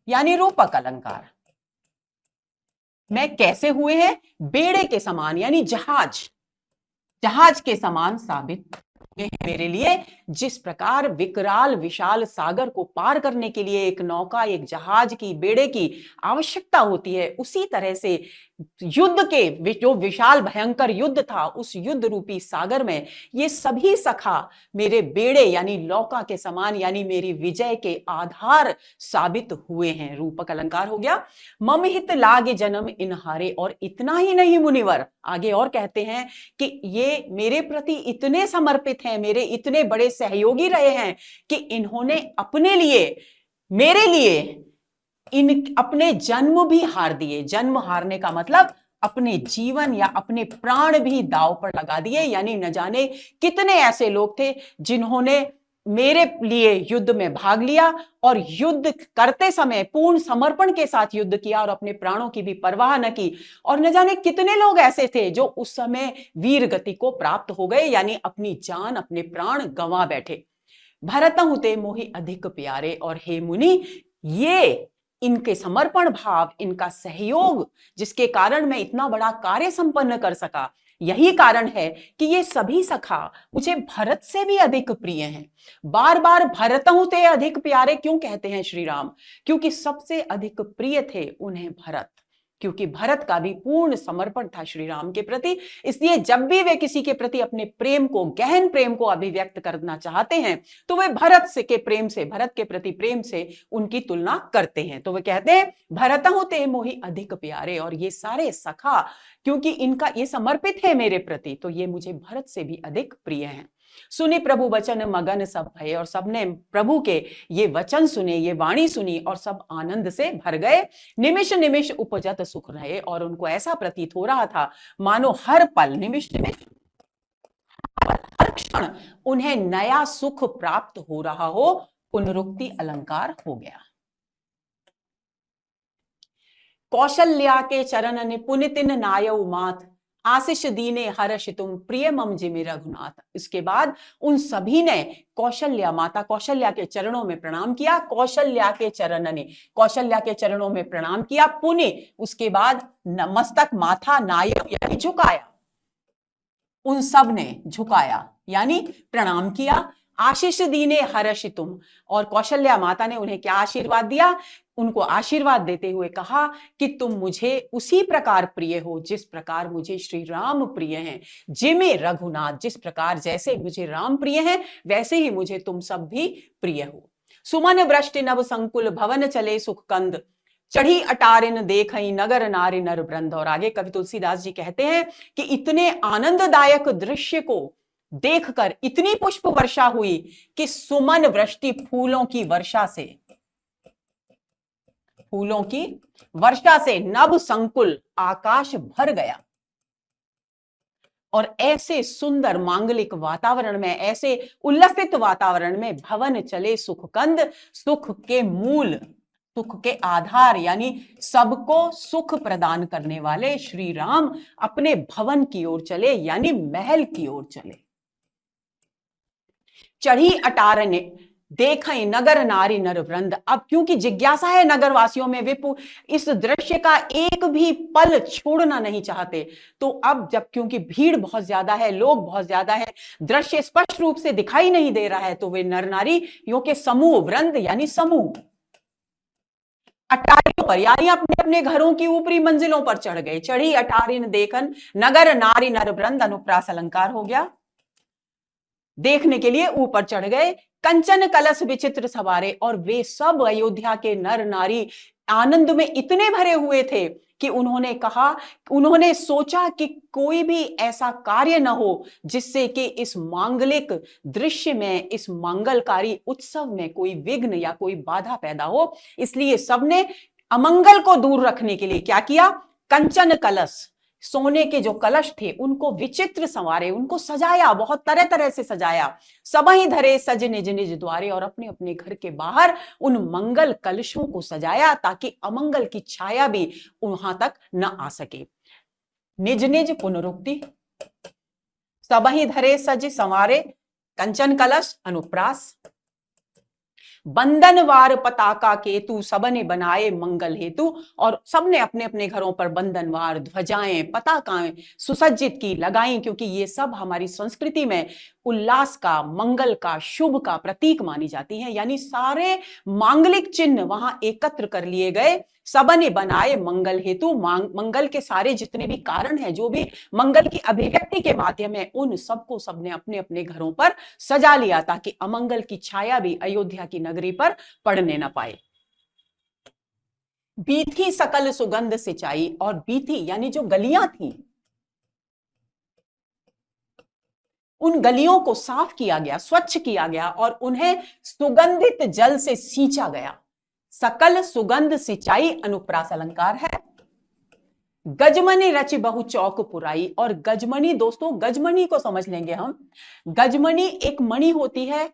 यानी रूपक अलंकार में कैसे हुए हैं? बेड़े के समान यानी जहाज के समान साबित हुए हैं मेरे लिए। जिस प्रकार विकराल विशाल सागर को पार करने के लिए एक नौका, एक जहाज की, बेड़े की आवश्यकता होती है, उसी तरह से युद्ध के जो विशाल भयंकर युद्ध था, उस युद्ध रूपी सागर में ये सभी सखा मेरे बेड़े यानी लौका के समान, यानी मेरी विजय के आधार साबित हुए हैं। रूपक अलंकार हो गया। मम हित लागे जन्म इनहारे, और इतना ही नहीं मुनिवर, आगे और कहते हैं कि ये मेरे प्रति इतने समर्पित हैं, मेरे इतने बड़े सहयोगी रहे हैं कि इन्होंने अपने लिए, मेरे लिए इन अपने जन्म भी हार दिए। जन्म हारने का मतलब अपने जीवन या अपने प्राण भी दांव पर लगा दिए, यानी न जाने कितने ऐसे लोग थे जिन्होंने मेरे लिए युद्ध में भाग लिया और युद्ध करते समय पूर्ण समर्पण के साथ युद्ध किया और अपने प्राणों की भी परवाह न की। और न जाने कितने लोग ऐसे थे जो उस समय वीर गति को प्राप्त हो गए, यानी अपनी जान, अपने प्राण गंवा बैठे। भरतहु ते मोहि अधिक प्यारे, और हे मुनि, ये इनके समर्पण भाव, इनका सहयोग, जिसके कारण मैं इतना बड़ा कार्य संपन्न कर सका, यही कारण है कि ये सभी सखा मुझे भरत से भी अधिक प्रिय हैं। बार बार भरतहु ते अधिक प्यारे क्यों कहते हैं श्री राम? क्योंकि सबसे अधिक प्रिय थे उन्हें भरत, क्योंकि भरत का भी पूर्ण समर्पण था श्री राम के प्रति। इसलिए जब भी वे किसी के प्रति अपने प्रेम को, गहन प्रेम को अभिव्यक्त करना चाहते हैं, तो वे भरत से के प्रेम से, भरत के प्रति प्रेम से उनकी तुलना करते हैं। तो वे कहते हैं भरतहु ते मोहि अधिक प्यारे, और ये सारे सखा क्योंकि इनका ये समर्पित है मेरे प्रति, तो ये मुझे भरत से भी अधिक प्रिय हैं। सुनी प्रभु वचन मगन सब भये, और सबने प्रभु के ये वचन सुने, ये वाणी सुनी और सब आनंद से भर गए। निमिष निमिष उपजत सुख रहे, और उनको ऐसा प्रतीत हो रहा था मानो हर पल, निमिष निमिष हर क्षण उन्हें नया सुख प्राप्त हो रहा हो। पुनरुक्ति अलंकार हो गया। कौशल्या के चरण निपुनितिन नायउ मात, आशीष दीने हर्ष तुम प्रिय मम जिमि रघुनाथ। इसके बाद उन सभी ने कौशल्या, माता कौशल्या के चरणों में प्रणाम किया। कौशल्या के चरण ने, कौशल्या के चरणों में प्रणाम किया। पुण्य, उसके बाद मस्तक, माथा, नायक यानी झुकाया, उन सब ने झुकाया यानी प्रणाम किया। आशीष दीने हर्ष तुम, और कौशल्या माता ने उन्हें क्या आशीर्वाद दिया? उनको आशीर्वाद देते हुए कहा कि तुम मुझे उसी प्रकार प्रिय हो जिस प्रकार मुझे श्री राम प्रिय हैं। जिमे रघुनाथ, जिस प्रकार जैसे मुझे राम प्रिय हैं वैसे ही मुझे तुम सब भी प्रिय हो। सुमन वृष्टि नव संकुल भवन चले सुख कंद, चढ़ी अटारिन देखई नगर नारी नर वृंद। और आगे कवि तुलसीदास जी कहते हैं कि इतने आनंददायक दृश्य को देखकर इतनी पुष्प वर्षा हुई कि सुमन वृष्टि, फूलों की वर्षा से, फूलों की वर्षा से नभ संकुल, आकाश भर गया। और ऐसे सुंदर मांगलिक वातावरण में, ऐसे उल्लसित वातावरण में भवन चले सुखकंद, सुख के मूल, सुख के आधार यानी सबको सुख प्रदान करने वाले श्री राम अपने भवन की ओर चले, यानी महल की ओर चले। चढ़ी अटारने देखें नगर नारी नर वृंद। अब क्योंकि जिज्ञासा है नगरवासियों में, वे इस दृश्य का एक भी पल छोड़ना नहीं चाहते, तो अब जब क्योंकि भीड़ बहुत ज्यादा है, लोग बहुत ज्यादा है, दृश्य स्पष्ट रूप से दिखाई नहीं दे रहा है, तो वे नर नारियों के समूह, वृंद यानी समूह, अटारियों पर यानी अपने अपने घरों की ऊपरी मंजिलों पर चढ़ गए। चढ़ी अटारिन देखन नगर नारी नर वृंद, अनुप्रास अलंकार हो गया। देखने के लिए ऊपर चढ़ गए। कंचन कलश विचित्र सवारे, और वे सब अयोध्या के नर नारी आनंद में इतने भरे हुए थे कि उन्होंने कहा, उन्होंने सोचा कि कोई भी ऐसा कार्य न हो जिससे कि इस मांगलिक दृश्य में, इस मंगलकारी उत्सव में कोई विघ्न या कोई बाधा पैदा हो। इसलिए सबने अमंगल को दूर रखने के लिए क्या किया? कंचन कलश, सोने के जो कलश थे उनको विचित्र संवारे, उनको सजाया, बहुत तरह तरह से सजाया। सबहि धरे सज निज निज द्वारे, और अपने अपने घर के बाहर उन मंगल कलशों को सजाया ताकि अमंगल की छाया भी वहां तक न आ सके। निज निज पुनरुक्ति, सबहि धरे सज संवारे, कंचन कलश, अनुप्रास। बंधनवार पताका केतु, सबने बनाए मंगल हेतु, और सबने अपने अपने घरों पर बंधनवार, ध्वजाएं, पताकाएं सुसज्जित की, लगाई, क्योंकि ये सब हमारी संस्कृति में उल्लास का, मंगल का, शुभ का प्रतीक मानी जाती है। यानी सारे मांगलिक चिन्ह वहां एकत्र कर लिए गए। सबने बनाए मंगल हेतु, मंगल के सारे जितने भी कारण हैं, जो भी मंगल की अभिव्यक्ति के माध्यम है, उन सबको सबने अपने अपने घरों पर सजा लिया ताकि अमंगल की छाया भी अयोध्या की नगरी पर पड़ने न पाए। बीथी सकल सुगंध सिंचाई, और बीथी यानी जो गलियां थी, उन गलियों को साफ किया गया, स्वच्छ किया गया और उन्हें सुगंधित जल से सींचा गया। सकल सुगंध सिंचाई अनुप्रास अलंकार है। गजमनी रचि बहु चौक पुराई, और गजमनी, दोस्तों गजमनी को समझ लेंगे हम। गजमनी एक मणि होती है,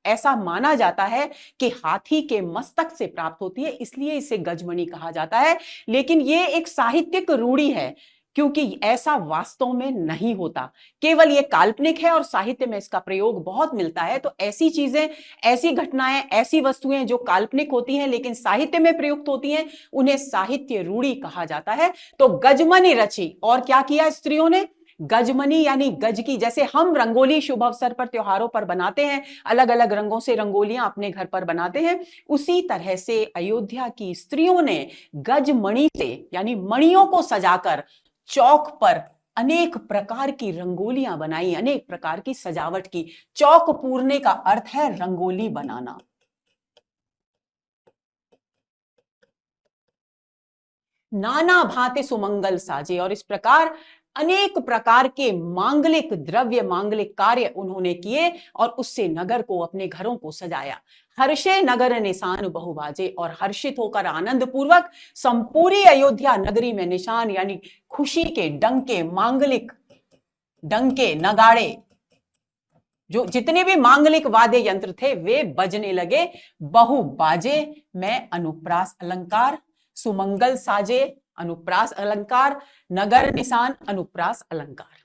ऐसा माना जाता है कि हाथी के मस्तक से प्राप्त होती है, इसलिए इसे गजमणि कहा जाता है। लेकिन यह एक साहित्यिक रूढ़ि है, क्योंकि ऐसा वास्तव में नहीं होता, केवल यह काल्पनिक है और साहित्य में इसका प्रयोग बहुत मिलता है। तो ऐसी चीजें, ऐसी घटनाएं, ऐसी वस्तुएं जो काल्पनिक होती हैं लेकिन साहित्य में प्रयुक्त होती हैं, उन्हें साहित्य रूढ़ि कहा जाता है। तो गजमनी रची, और क्या किया स्त्रियों ने? गजमनी यानी गज की, जैसे हम रंगोली शुभ अवसर पर, त्योहारों पर बनाते हैं, अलग अलग रंगों से रंगोलियां अपने घर पर बनाते हैं, उसी तरह से अयोध्या की स्त्रियों ने गजमणि से, यानी मणियों को सजाकर चौक पर अनेक प्रकार की रंगोलियां बनाई, अनेक प्रकार की सजावट की। चौक पूरने का अर्थ है रंगोली बनाना। नाना भांति सुमंगल साजे, और इस प्रकार अनेक प्रकार के मांगलिक द्रव्य, मांगलिक कार्य उन्होंने किए और उससे नगर को, अपने घरों को सजाया। हर्षे नगर निशान बहुबाजे, और हर्षित होकर आनंद पूर्वक संपूरी अयोध्या नगरी में निशान यानी खुशी के डंके, मांगलिक डंके, नगाड़े, जो जितने भी मांगलिक वाद्य यंत्र थे वे बजने लगे। बहुबाजे में अनुप्रास अलंकार, सुमंगल साजे अनुप्रास अलंकार, नगर निशान अनुप्रास अलंकार।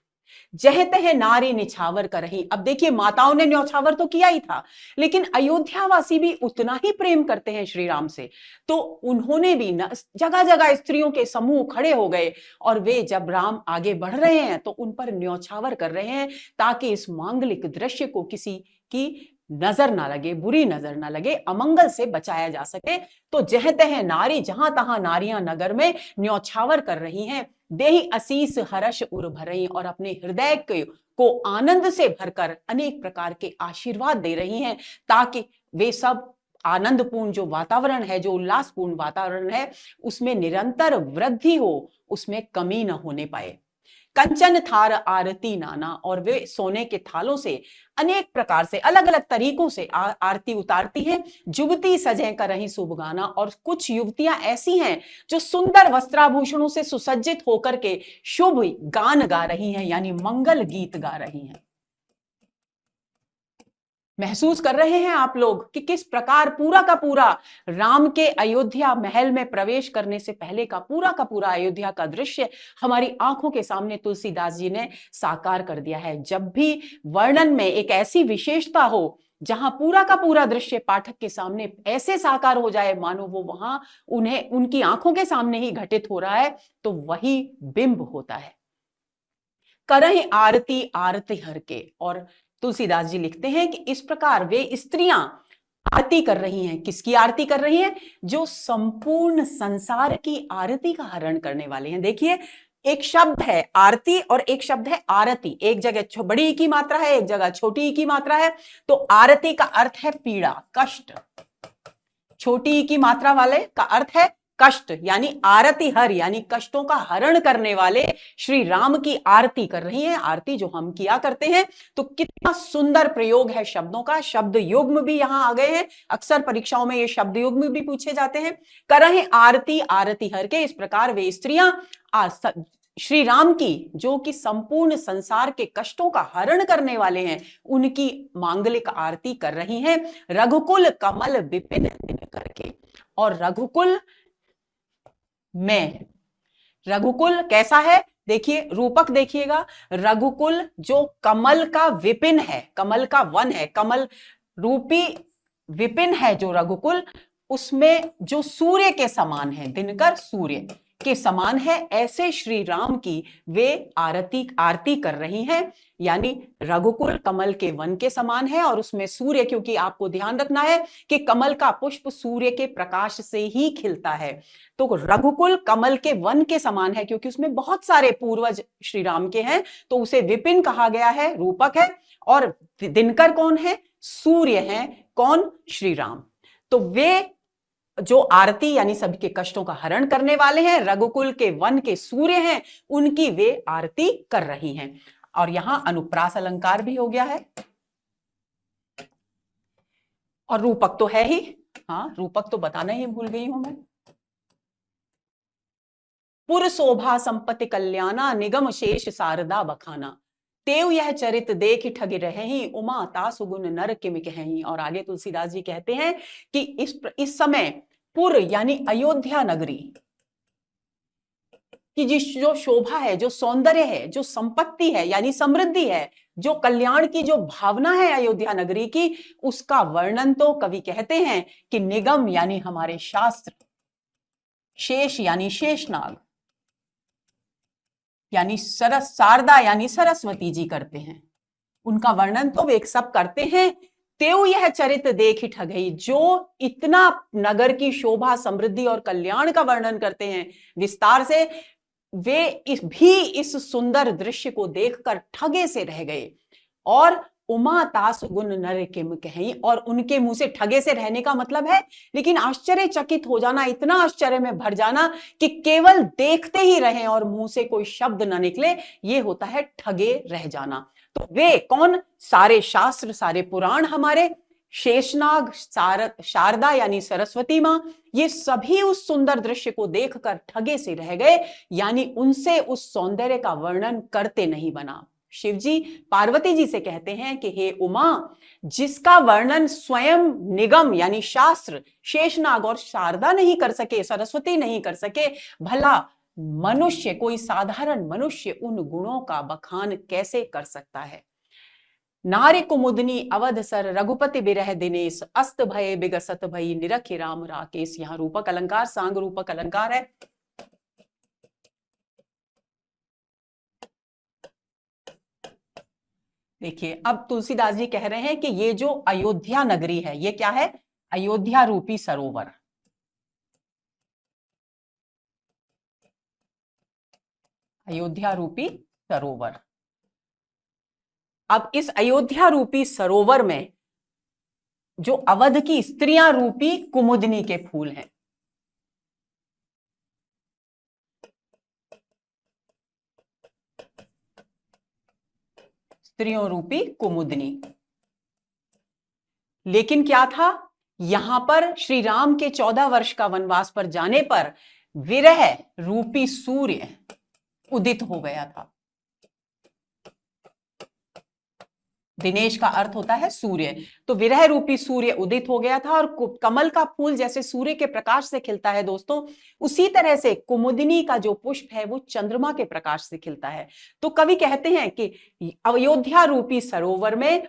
जह तह नारी निछावर कर रही। अब देखिए, माताओं ने न्यौछावर तो किया ही था, लेकिन अयोध्यावासी भी उतना ही प्रेम करते हैं श्री राम से, तो उन्होंने भी जगह जगह स्त्रियों के समूह खड़े हो गए और वे जब राम आगे बढ़ रहे हैं तो उन पर न्यौछावर कर रहे हैं, ताकि इस मांगलिक दृश्य को किसी की नजर ना लगे, बुरी नजर ना लगे, अमंगल से बचाया जा सके। तो जह तह नारी, जहां तहां नारियां नगर में न्यौछावर कर रही हैं। देहि असीस हर्ष उर भरई, और अपने हृदय को आनंद से भरकर अनेक प्रकार के आशीर्वाद दे रही हैं, ताकि वे सब आनंदपूर्ण जो वातावरण है, जो उल्लासपूर्ण वातावरण है, उसमें निरंतर वृद्धि हो, उसमें कमी न होने पाए। कंचन थार आरती नाना, और वे सोने के थालों से अनेक प्रकार से, अलग अलग तरीकों से आरती उतारती हैं। युवती सजे कर रही शुभ गाना, और कुछ युवतियां ऐसी हैं जो सुंदर वस्त्राभूषणों से सुसज्जित होकर के शुभ गान गा रही हैं, यानी मंगल गीत गा रही हैं। महसूस कर रहे हैं आप लोग कि किस प्रकार पूरा का पूरा राम के अयोध्या महल में प्रवेश करने से पहले का पूरा अयोध्या का दृश्य हमारी आंखों के सामने तुलसीदास जी ने साकार कर दिया है। जब भी वर्णन में एक ऐसी विशेषता हो जहां पूरा का पूरा दृश्य पाठक के सामने ऐसे साकार हो जाए मानो वो वहां उन्हें, उनकी आंखों के सामने ही घटित हो रहा है, तो वही बिंब होता है। करहि आरती आरती हर के, और तुलसीदास जी लिखते हैं कि इस प्रकार वे स्त्रियां आरती कर रही हैं। किसकी आरती कर रही हैं? जो संपूर्ण संसार की आरती का हरण करने वाले हैं। देखिए, एक शब्द है आरती और एक शब्द है आरती। एक जगह बड़ी ई की मात्रा है, एक जगह छोटी ई की मात्रा है। तो आरती का अर्थ है पीड़ा, कष्ट। छोटी ई की मात्रा वाले का अर्थ है कष्ट, यानी आरती हर, यानी कष्टों का हरण करने वाले श्री राम की आरती कर रही हैं। आरती जो हम किया करते हैं। तो कितना सुंदर प्रयोग है शब्दों का। शब्द युग्म भी यहां आ गए हैं, अक्सर परीक्षाओं में ये शब्द युग्म भी पूछे जाते हैं। कर रहे आरती आरती हर के, इस प्रकार वे स्त्रियां श्री राम की, जो कि संपूर्ण संसार के कष्टों का हरण करने वाले हैं, उनकी मांगलिक आरती कर रही हैं। रघुकुल कमल विपिन करके, और रघुकुल में, रघुकुल कैसा है? देखिए, रूपक देखिएगा, रघुकुल जो कमल का विपिन है, कमल का वन है, कमल रूपी विपिन है जो रघुकुल, उसमें जो सूर्य के समान है, दिनकर सूर्य, के समान है, ऐसे श्री राम की वे आरती कर रही हैं। यानी रघुकुल कमल के वन के समान है और उसमें सूर्य, क्योंकि आपको ध्यान रखना है कि कमल का पुष्प सूर्य के प्रकाश से ही खिलता है, तो रघुकुल कमल के वन के समान है क्योंकि उसमें बहुत सारे पूर्वज श्री राम के हैं, तो उसे विपिन कहा गया है, रूपक है। और दिनकर कौन है? सूर्य है। कौन? श्री राम। तो वे जो आरती यानी सभी के कष्टों का हरण करने वाले हैं, रघुकुल के वन के सूर्य हैं, उनकी वे आरती कर रही हैं। और यहां अनुप्रास अलंकार भी हो गया है और रूपक तो है ही। हाँ, रूपक तो बताना ही भूल गई हूं मैं। पुर शोभा संपत्ति कल्याणा, निगम शेष शारदा बखाना, तेव यह चरित देख ठग रहे, उमा तासु गुण नर किम कहीं। और आगे तुलसीदास जी कहते हैं कि इस समय पुर यानी अयोध्या नगरी की जो शोभा है, जो सौंदर्य है, जो संपत्ति है यानी समृद्धि है, जो कल्याण की जो भावना है अयोध्या नगरी की, उसका वर्णन तो कवि कहते हैं कि निगम यानी हमारे शास्त्र, शेष यानी शेषनाग, यानी शारदा यानी सरस्वती जी करते हैं। उनका वर्णन तो वे सब करते हैं। तेव यह चरित देख ठगई, जो इतना नगर की शोभा, समृद्धि और कल्याण का वर्णन करते हैं विस्तार से, वे इस सुंदर दृश्य को देखकर ठगे से रह गए। और उमा तास गुण नर किम कहीं, और उनके मुंह से ठगे से रहने का मतलब है, लेकिन आश्चर्यचकित हो जाना, इतना आश्चर्य में भर जाना कि केवल देखते ही रहें और मुंह से कोई शब्द ना निकले, ये होता है ठगे रह जाना। तो वे कौन? सारे शास्त्र, सारे पुराण, हमारे शेषनाग, शारदा यानी सरस्वती मां, ये सभी उस सुंदर दृश्य को देखकर ठगे से रह गए, यानी उनसे उस सौंदर्य का वर्णन करते नहीं बना। शिव जी पार्वती जी से कहते हैं कि हे उमा, जिसका वर्णन स्वयं निगम यानी शास्त्र, शेषनाग और शारदा नहीं कर सके, सरस्वती नहीं कर सके, भला मनुष्य, कोई साधारण मनुष्य उन गुणों का बखान कैसे कर सकता है। नारी कुमुदनी अवध सर, रघुपति बिरह दिनेश, अस्त भय बिगसत भई, निरखि राम राकेश। यहां रूपक अलंकार, सांग रूपक अलंकार है। देखिए, अब तुलसीदास जी कह रहे हैं कि ये जो अयोध्या नगरी है, ये क्या है? अयोध्या रूपी सरोवर। अयोध्या रूपी सरोवर। अब इस अयोध्या रूपी सरोवर में जो अवध की स्त्रियां रूपी कुमुदनी के फूल हैं, स्त्रियों रूपी कुमुदनी। लेकिन क्या था, यहां पर श्री राम के 14 वर्ष का वनवास पर जाने पर विरह रूपी सूर्य उदित हो गया था। दिनेश का अर्थ होता है सूर्य, तो विरह रूपी सूर्य उदित हो गया था। और कमल का फूल जैसे सूर्य के प्रकाश से खिलता है दोस्तों, उसी तरह से कुमुदिनी का जो पुष्प है वो चंद्रमा के प्रकाश से खिलता है। तो कवि कहते हैं कि अयोध्या रूपी सरोवर में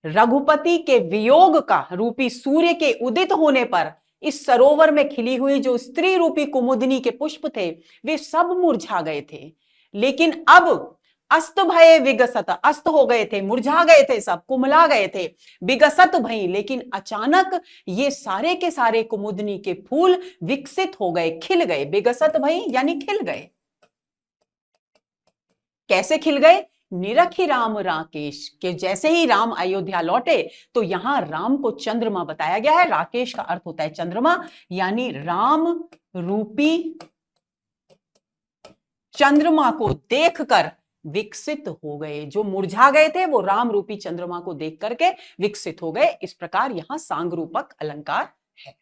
रघुपति के वियोग का रूपी सूर्य के उदित होने पर इस सरोवर में खिली हुई जो स्त्री रूपी कुमुदिनी के पुष्प थे, वे सब मुरझा गए थे। लेकिन अब अस्त भय विगसत, अस्त हो गए थे, मुरझा गए थे, सब कुमला गए थे। विगसत भई, लेकिन अचानक ये सारे के सारे कुमुदनी के फूल विकसित हो गए, खिल गए। विगसत भई यानी खिल गए। कैसे खिल गए? निरखि राम राकेश, के जैसे ही राम अयोध्या लौटे तो यहां राम को चंद्रमा बताया गया है। राकेश का अर्थ होता है चंद्रमा, यानी राम रूपी चंद्रमा को देखकर विकसित हो गए। जो मुरझा गए थे वो राम रूपी चंद्रमा को देख करके विकसित हो गए। इस प्रकार यहां सांग रूपक अलंकार है।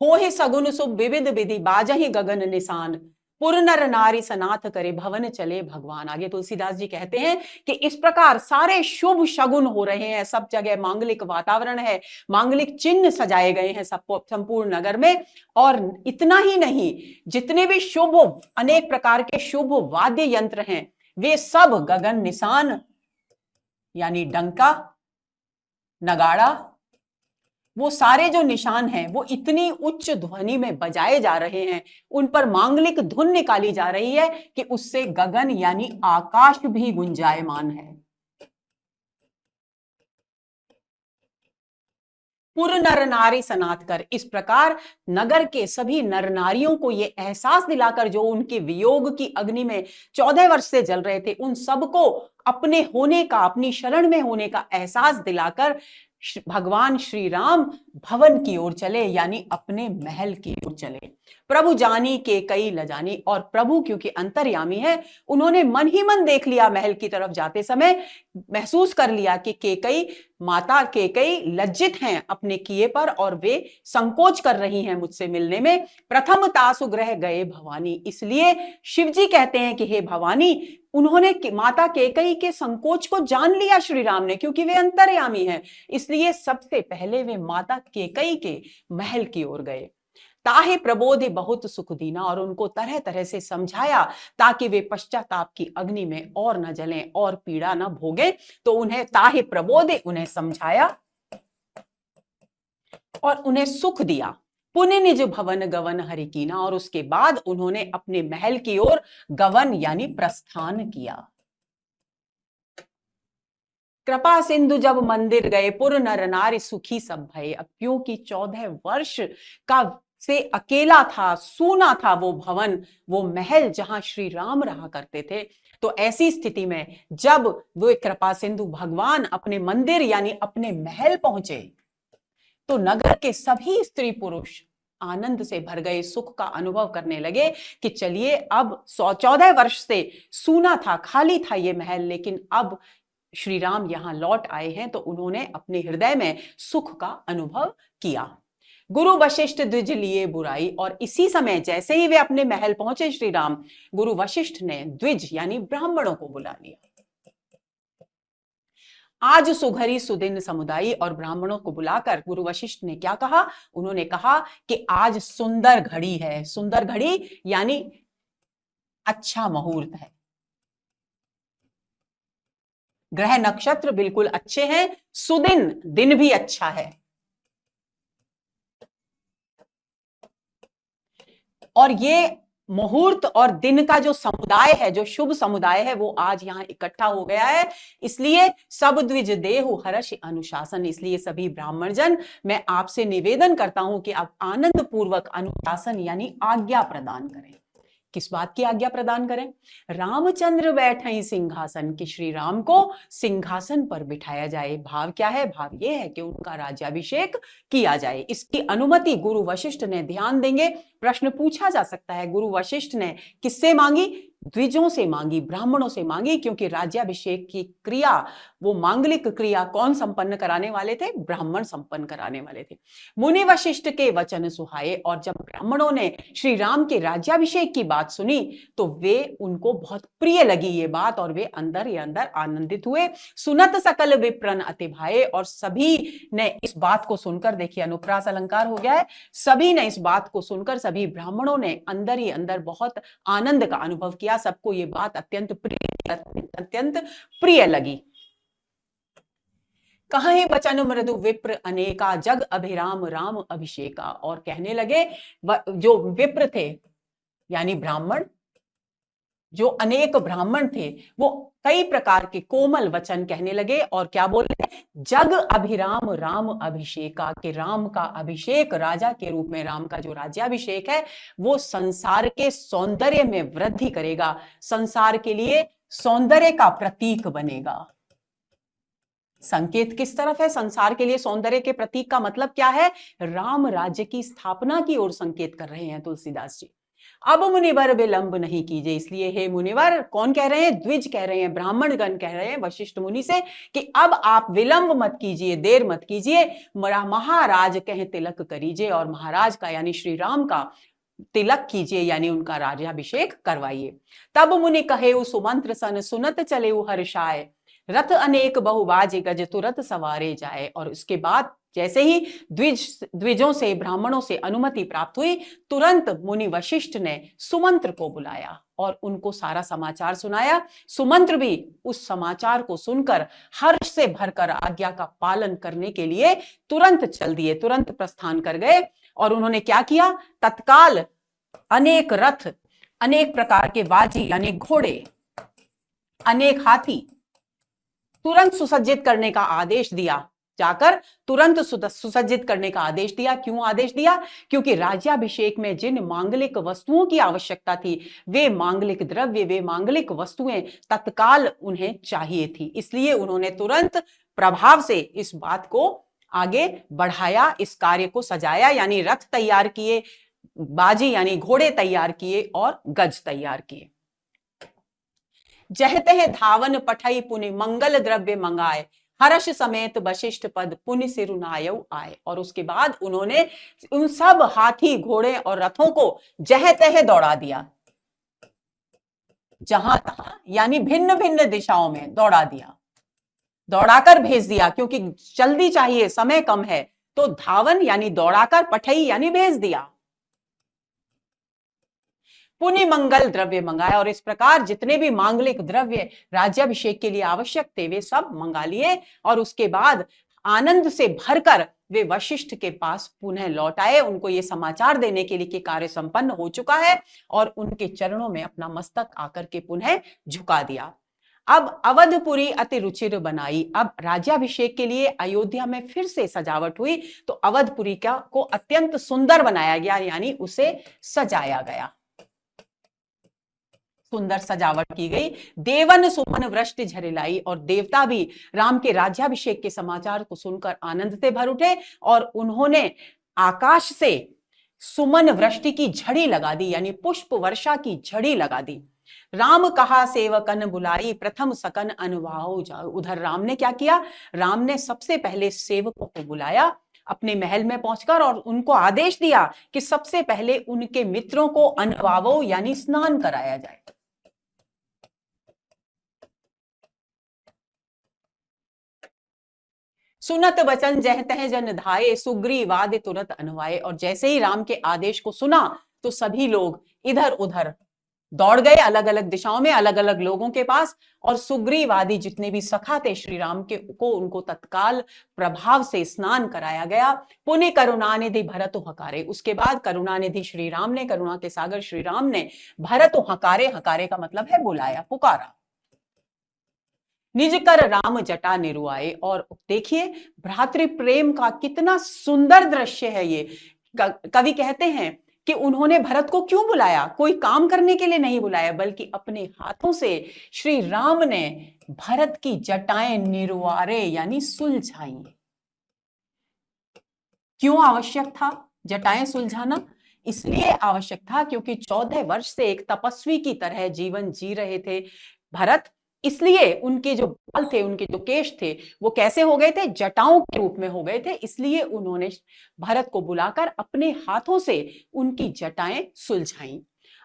हो ही सगुन सुख विविध विधि, बाजहि गगन निशान, पुर नर नारी सनाथ करे, भवन चले भगवान। आगे तुलसीदास जी कहते हैं कि इस प्रकार सारे शुभ शगुन हो रहे हैं, सब जगह मांगलिक वातावरण है, मांगलिक चिन्ह सजाए गए हैं सब संपूर्ण नगर में। और इतना ही नहीं, जितने भी शुभ, अनेक प्रकार के शुभ वाद्य यंत्र हैं, वे सब गगन निशान यानी डंका, नगाड़ा, वो सारे जो निशान हैं वो इतनी उच्च ध्वनि में बजाए जा रहे हैं, उन पर मांगलिक धुन निकाली जा रही है कि उससे गगन यानी आकाश भी गुंजायमान है। पुर नर नारी सनात कर, इस प्रकार नगर के सभी नर नारियों को यह एहसास दिलाकर, जो उनके वियोग की अग्नि में 14 वर्ष से जल रहे थे, उन सबको अपने होने का, अपनी शरण में होने का एहसास दिलाकर भगवान श्री राम भवन की ओर चले, यानी अपने महल की ओर चले। प्रभु जानी के कई लजानी, और प्रभु क्योंकि अंतर्यामी है, उन्होंने मन ही मन देख लिया महल की तरफ जाते समय, महसूस कर लिया कि केकई, माता केकई लज्जित हैं अपने किए पर और वे संकोच कर रही हैं मुझसे मिलने में। प्रथम तासु ग्रह गए भवानी, इसलिए शिवजी कहते हैं कि हे भवानी, उन्होंने माता केकई के संकोच को जान लिया श्री राम ने, क्योंकि वे अंतर्यामी हैं, इसलिए सबसे पहले वे माता केकई के महल की ओर गए। ताहे प्रबोधे बहुत सुख दीना, और उनको तरह तरह से समझाया ताकि वे पश्चाताप की अग्नि में और न जलें और पीड़ा न भोगे। तो उन्हें ताहे प्रबोधे, उन्हें समझाया और उन्हें सुख दिया। पुण्य निज भवन गवन हरिकीना, और उसके बाद उन्होंने अपने महल की ओर गवन यानी प्रस्थान किया। कृपा सिंधु जब मंदिर गए, पुर नर नारी सुखी सब भये। अब क्योंकि 14 वर्ष का से अकेला था, सूना था वो भवन, वो महल जहां श्री राम रहा करते थे, तो ऐसी स्थिति में जब वो कृपा सिंधु भगवान अपने मंदिर यानी अपने महल पहुंचे, तो नगर के सभी स्त्री पुरुष आनंद से भर गए, सुख का अनुभव करने लगे कि चलिए अब 14 वर्ष से सूना था, खाली था ये महल, लेकिन अब श्री राम यहां लौट आए हैं, तो उन्होंने अपने हृदय में सुख का अनुभव किया। गुरु वशिष्ठ द्विज लिए बुराई, और इसी समय जैसे ही वे अपने महल पहुंचे श्री राम, गुरु वशिष्ठ ने द्विज यानी ब्राह्मणों को बुला लिया। आज सुघरी सुदिन समुदायी, और ब्राह्मणों को बुलाकर गुरु वशिष्ठ ने क्या कहा, उन्होंने कहा कि आज सुंदर घड़ी है। सुंदर घड़ी यानी अच्छा मुहूर्त है, ग्रह नक्षत्र बिल्कुल अच्छे हैं, सुदिन दिन भी अच्छा है, और ये मुहूर्त और दिन का जो समुदाय है, जो शुभ समुदाय है, वो आज यहां इकट्ठा हो गया है। इसलिए सब द्विज देहु हर्ष अनुशासन, इसलिए सभी ब्राह्मण जन, मैं आपसे निवेदन करता हूं कि आप आनंद पूर्वक अनुशासन यानी आज्ञा प्रदान करें। किस बात की आज्ञा प्रदान करें? रामचंद्र बैठे सिंहासन, कि श्री राम को सिंहासन पर बिठाया जाए। भाव क्या है? भाव यह है कि उनका राज्याभिषेक किया जाए। इसकी अनुमति गुरु वशिष्ठ ने, ध्यान देंगे, प्रश्न पूछा जा सकता है, गुरु वशिष्ठ ने किससे मांगी? द्विजों से मांगी, ब्राह्मणों से मांगी, क्योंकि राज्याभिषेक की क्रिया, वो मांगलिक क्रिया कौन संपन्न कराने वाले थे? ब्राह्मण संपन्न कराने वाले थे। मुनि वशिष्ठ के वचन सुहाए, और जब ब्राह्मणों ने श्री राम के राज्याभिषेक की बात सुनी, तो वे, उनको बहुत प्रिय लगी ये बात, और वे अंदर ही अंदर आनंदित हुए। सुनत सकल विप्रन अति भाए, और सभी ने इस बात को सुनकर, देखिए अनुप्रास अलंकार हो गया है, सभी ने इस बात को सुनकर, सभी ब्राह्मणों ने अंदर ही अंदर बहुत आनंद का अनुभव किया। सबको ये बात अत्यंत प्रिय लगी। कहे बचन मृदु विप्र अनेका, जग अभिराम राम अभिषेका, और कहने लगे, जो विप्र थे यानी ब्राह्मण, जो अनेक ब्राह्मण थे, वो कई प्रकार के कोमल वचन कहने लगे, और क्या बोले? जग अभिराम राम अभिषेका, के राम का अभिषेक, राजा के रूप में राम का जो राज्याभिषेक है, वो संसार के सौंदर्य में वृद्धि करेगा, संसार के लिए सौंदर्य का प्रतीक बनेगा। संकेत किस तरफ है? संसार के लिए सौंदर्य के प्रतीक का मतलब क्या है? राम राज्य की स्थापना की ओर संकेत कर रहे हैं तुलसीदास जी। अब मुनिवर विलंब नहीं कीजिए, इसलिए हे मुनिवर, कौन कह रहे हैं? द्विज कह रहे हैं, ब्राह्मण गण कह रहे हैं वशिष्ठ मुनि से कि अब आप विलंब मत कीजिए, देर मत कीजिए, महाराज कहे तिलक करीजिए, और महाराज का यानी श्री राम का तिलक कीजिए, यानी उनका राज्याभिषेक करवाइए। तब मुनि कहे सुमंत्र सन, सुनत चले हर्षाय, रथ अनेक बहुबाज गज तुरत सवारे जाए। और उसके बाद जैसे ही द्विजों से, ब्राह्मणों से अनुमति प्राप्त हुई, तुरंत मुनि वशिष्ठ ने सुमंत्र को बुलाया और उनको सारा समाचार सुनाया। सुमंत्र भी उस समाचार को सुनकर हर्ष से भरकर आज्ञा का पालन करने के लिए तुरंत चल दिए, तुरंत प्रस्थान कर गए। और उन्होंने क्या किया? तत्काल अनेक रथ, अनेक प्रकार के वाजी यानी घोड़े, अनेक हाथी तुरंत सुसज्जित करने का आदेश दिया। जाकर तुरंत सुसज्जित करने का आदेश दिया। क्यों आदेश दिया? क्योंकि राज्याभिषेक में जिन मांगलिक वस्तुओं की आवश्यकता थी, वे मांगलिक द्रव्य, वे मांगलिक वस्तुएं तत्काल उन्हें चाहिए थी। इसलिए उन्होंने तुरंत प्रभाव से इस बात को आगे बढ़ाया, इस कार्य को सजाया, यानी रथ तैयार किए, बाजी यानी घोड़े तैयार किए और गज तैयार किए। जहते हैं धावन पठई पुनि मंगल द्रव्य मंगाए, हर्ष समेत वशिष्ठ पद पुनि सिरुनायव आए। और उसके बाद उन्होंने उन सब हाथी, घोड़े और रथों को जह तह दौड़ा दिया, जहां तहां यानी भिन्न भिन्न दिशाओं में दौड़ा दिया, दौड़ाकर भेज दिया, क्योंकि जल्दी चाहिए, समय कम है। तो धावन यानी दौड़ाकर, पठई यानी भेज दिया, पुनि मंगल द्रव्य मंगाया। और इस प्रकार जितने भी मांगलिक द्रव्य राज्याभिषेक के लिए आवश्यक थे, वे सब मंगा लिए। और उसके बाद आनंद से भरकर वे वशिष्ठ के पास पुनः लौट आए, उनको ये समाचार देने के लिए कि कार्य संपन्न हो चुका है, और उनके चरणों में अपना मस्तक आकर के पुनः झुका दिया। अब अवधपुरी अति रुचिर बनाई। अब राज्याभिषेक के लिए अयोध्या में फिर से सजावट हुई, तो अवधपुरी को अत्यंत सुंदर बनाया गया, यानी उसे सजाया गया, सुंदर सजावट की गई। देवन सुमन वृष्टि झरिलाई। और देवता भी राम के राज्याभिषेक के समाचार को सुनकर आनंद से भर उठे, और उन्होंने आकाश से सुमन वृष्टि की झड़ी लगा दी, यानी पुष्प वर्षा की झड़ी लगा दी। राम कहा सेवकन बुलाई, प्रथम सकन अनुभाव जाओ। उधर राम ने क्या किया? राम ने सबसे पहले सेवकों को बुलाया अपने महल में पहुंचकर, और उनको आदेश दिया कि सबसे पहले उनके मित्रों को अनुभावो यानी स्नान कराया जाए। सुनत वचन जह तह जन धाये, सुग्रीवाद तुरंत अनुवाये। और जैसे ही राम के आदेश को सुना, तो सभी लोग इधर उधर दौड़ गए, अलग अलग दिशाओं में, अलग अलग लोगों के पास। और सुग्रीव आदि जितने भी सखा थे श्री राम के को, उनको तत्काल प्रभाव से स्नान कराया गया। पुण्य करुणानिधि भरत हकारे। उसके बाद करुणानिधि श्री राम ने, करुणा के सागर श्री राम ने भरत हकारे, हकारे का मतलब है बुलाया, पुकारा। निज कर राम जटा निरुआए। और देखिए भ्रातृ प्रेम का कितना सुंदर दृश्य है ये। कवि कहते हैं कि उन्होंने भरत को क्यों बुलाया? कोई काम करने के लिए नहीं बुलाया, बल्कि अपने हाथों से श्री राम ने भरत की जटाएं निरुआरे यानी सुलझाई। क्यों आवश्यक था जटाएं सुलझाना? इसलिए आवश्यक था क्योंकि 14 वर्ष से एक तपस्वी की तरह जीवन जी रहे थे भरत। इसलिए उनके जो बाल थे, उनके जो केश थे, वो कैसे हो गए थे? जटाओं के रूप में हो गए थे। इसलिए उन्होंने भरत को बुलाकर अपने हाथों से उनकी जटाएं सुलझाई।